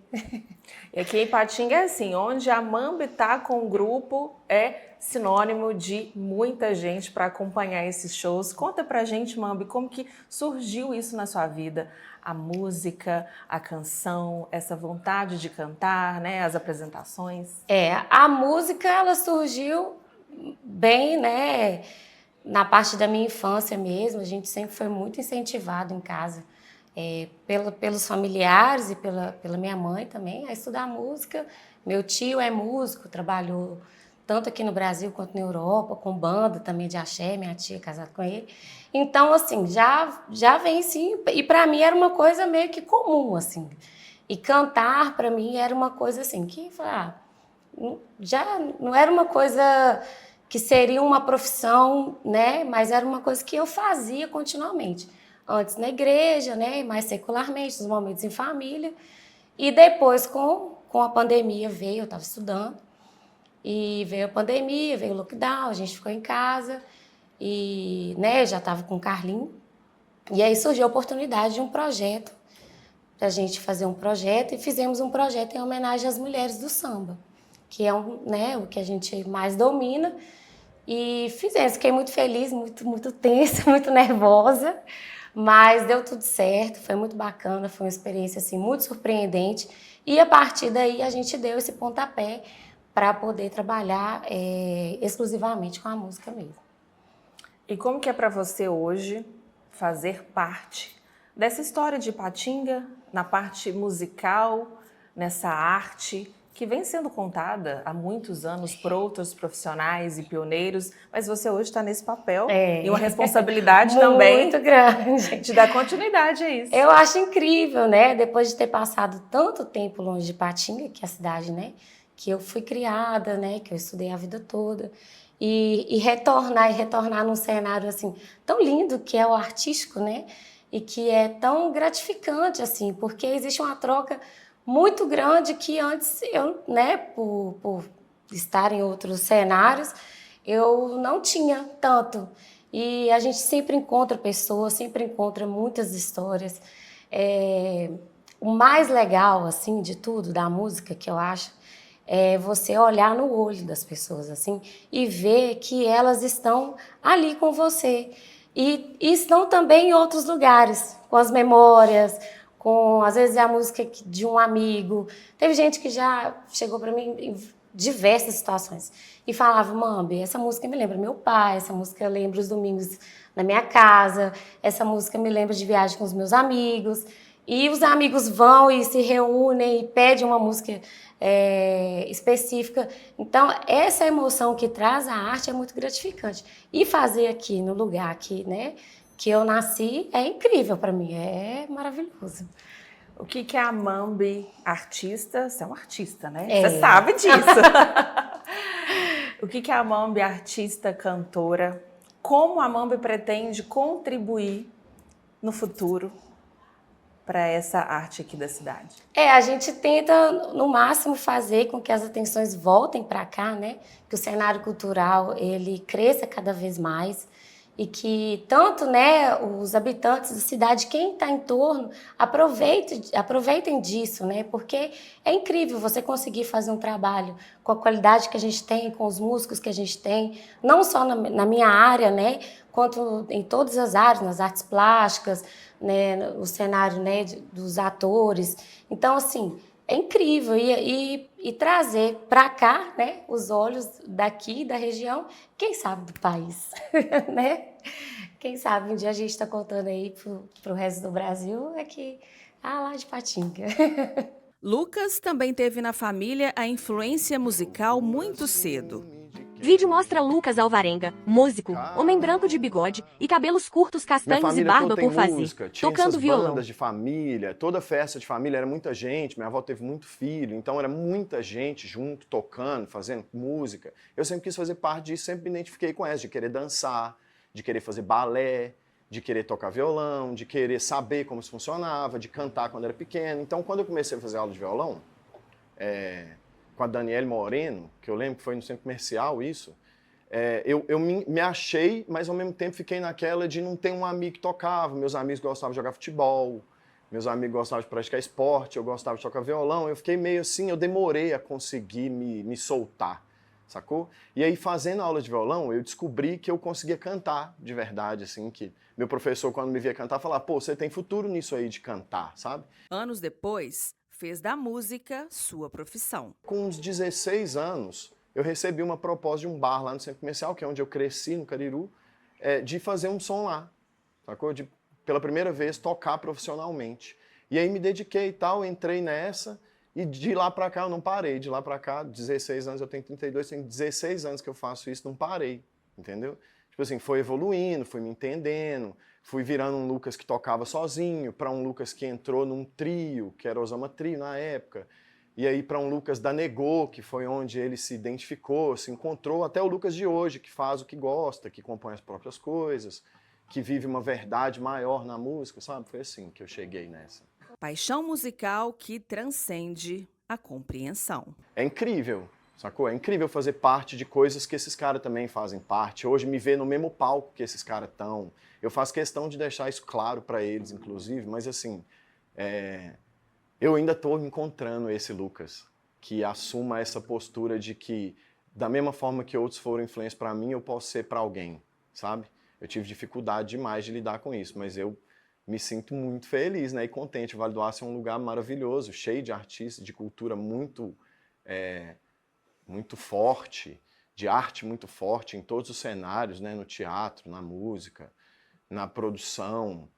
E aqui em Ipatinga é assim, onde a Mambi tá com o grupo é sinônimo de muita gente para acompanhar esses shows. Conta pra gente, Mambi, como que surgiu isso na sua vida? A música, a canção, essa vontade de cantar, né, as apresentações? A música, ela surgiu bem, né, na parte da minha infância mesmo. A gente sempre foi muito incentivado em casa, pelos familiares e pela minha mãe também, a estudar música. Meu tio é músico, trabalhou tanto aqui no Brasil quanto na Europa, com banda também de axé, minha tia é casada com ele. Então, assim, já vem sim, e para mim era uma coisa meio que comum, assim. E cantar, para mim, era uma coisa assim, que já não era uma coisa que seria uma profissão, né? Mas era uma coisa que eu fazia continuamente. Antes na igreja, né? Mais secularmente, nos momentos em família. E depois, com a pandemia veio, eu estava estudando, e veio a pandemia, veio o lockdown, a gente ficou em casa, e né, já estava com o Carlinho. E aí surgiu a oportunidade de um projeto, para a gente fazer um projeto, e fizemos um projeto em homenagem às mulheres do samba, que é o que a gente mais domina. E fizemos, fiquei muito feliz, muito tensa, muito nervosa, mas deu tudo certo, foi muito bacana, foi uma experiência assim, muito surpreendente. E a partir daí a gente deu esse pontapé para poder trabalhar exclusivamente com a música mesmo. E como que é para você hoje fazer parte dessa história de Ipatinga, na parte musical, nessa arte que vem sendo contada há muitos anos por outros profissionais e pioneiros, mas você hoje está nesse papel e uma responsabilidade também muito grande de dar continuidade a isso. Eu acho incrível, né? Depois de ter passado tanto tempo longe de Ipatinga, que é a cidade, né, que eu fui criada, né, que eu estudei a vida toda, e retornar num cenário assim tão lindo que é o artístico, né, e que é tão gratificante assim, porque existe uma troca muito grande que antes eu, né, por estar em outros cenários, eu não tinha tanto. E a gente sempre encontra pessoas, sempre encontra muitas histórias. O mais legal, assim, de tudo, da música, que eu acho, é você olhar no olho das pessoas, assim, e ver que elas estão ali com você. E estão também em outros lugares, com as memórias, com, às vezes, a música de um amigo. Teve gente que já chegou para mim em diversas situações e falava: Mambi, essa música me lembra meu pai, essa música lembra os domingos na minha casa, essa música me lembra de viagem com os meus amigos. E os amigos vão e se reúnem e pedem uma música específica. Então, essa emoção que traz a arte é muito gratificante. E fazer aqui, no lugar aqui, né, que eu nasci, é incrível para mim, é maravilhoso. O que é a Mambi artista? Você é uma artista, né? Você sabe disso. O que é a Mambi artista, cantora? Como a Mambi pretende contribuir no futuro para essa arte aqui da cidade? A gente tenta, no máximo, fazer com que as atenções voltem para cá, né? Que o cenário cultural, ele cresça cada vez mais e que tanto, né, os habitantes da cidade, quem está em torno, aproveitem disso, né? Porque é incrível você conseguir fazer um trabalho com a qualidade que a gente tem, com os músicos que a gente tem, não só na minha área, né, quanto em todas as áreas, nas artes plásticas, né, o cenário, né, dos atores. Então, assim, é incrível e trazer para cá, né, os olhos daqui, da região, quem sabe do país, né? Quem sabe um dia a gente está contando aí pro resto do Brasil é que, lá de Patinga. Lucas também teve na família a influência musical muito cedo. Vídeo mostra Lucas Alvarenga, músico, homem branco de bigode e cabelos curtos castanhos e barba por fazer, música, tinha tocando essas violão. bandas de família, toda festa de família era muita gente, minha avó teve muito filho, então era muita gente junto, tocando, fazendo música. Eu sempre quis fazer parte disso, sempre me identifiquei com essa, de querer dançar, de querer fazer balé, de querer tocar violão, de querer saber como isso funcionava, de cantar quando era pequeno. Então, quando eu comecei a fazer aula de violão, com a Daniele Moreno, que eu lembro que foi no centro comercial isso, eu me achei, mas ao mesmo tempo fiquei naquela de não ter um amigo que tocava. Meus amigos gostavam de jogar futebol, meus amigos gostavam de praticar esporte, eu gostava de tocar violão. Eu fiquei meio assim, eu demorei a conseguir me soltar, sacou? E aí, fazendo aula de violão, eu descobri que eu conseguia cantar de verdade, assim, que meu professor, quando me via cantar, falava, pô, você tem futuro nisso aí de cantar, sabe? Anos depois, fez da música sua profissão. Com uns 16 anos, eu recebi uma proposta de um bar lá no centro comercial, que é onde eu cresci, no Cariru, de fazer um som lá, sacou? De, pela primeira vez, tocar profissionalmente. E aí me dediquei e tal, entrei nessa, e de lá pra cá eu não parei. De lá pra cá, 16 anos, eu tenho 32, tem 16 anos que eu faço isso, não parei, entendeu? Tipo assim, foi evoluindo, fui me entendendo, fui virando um Lucas que tocava sozinho, para um Lucas que entrou num trio, que era o Osama Trio na época, e aí para um Lucas da Negô, que foi onde ele se identificou, se encontrou, até o Lucas de hoje, que faz o que gosta, que compõe as próprias coisas, que vive uma verdade maior na música, sabe? Foi assim que eu cheguei nessa. Paixão musical que transcende a compreensão. É incrível, sacou? É incrível fazer parte de coisas que esses caras também fazem parte. Hoje me ver no mesmo palco que esses caras estão. Eu faço questão de deixar isso claro para eles, inclusive, mas assim, eu ainda estou encontrando esse Lucas, que assuma essa postura de que, da mesma forma que outros foram influência para mim, eu posso ser para alguém, sabe? Eu tive dificuldade demais de lidar com isso, mas eu me sinto muito feliz, né, e contente. O Vale do Aço é um lugar maravilhoso, cheio de artistas, de cultura muito forte, de arte muito forte em todos os cenários, né, no teatro, na música, na produção.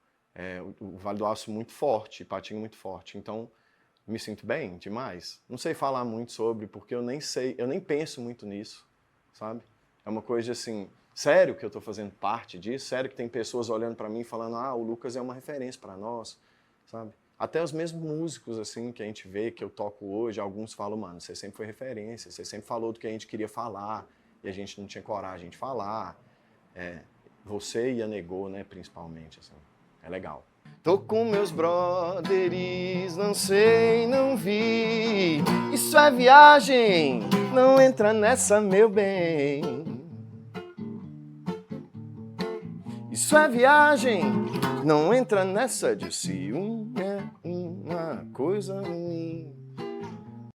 O Vale do Aço muito forte, Ipatinga muito forte. Então, me sinto bem demais. Não sei falar muito sobre, porque eu nem penso muito nisso, sabe? É uma coisa assim, sério que eu estou fazendo parte disso, sério que tem pessoas olhando para mim e falando, o Lucas é uma referência para nós, sabe? Até os mesmos músicos, assim, que a gente vê, que eu toco hoje, alguns falam, mano, você sempre foi referência, você sempre falou do que a gente queria falar, e a gente não tinha coragem de falar. Você e a Negô, né, principalmente, assim, é legal. Tô com meus brothers, não sei, não vi, isso é viagem, não entra nessa, meu bem. Isso é viagem, não entra nessa de ciúme, é uma coisa ruim.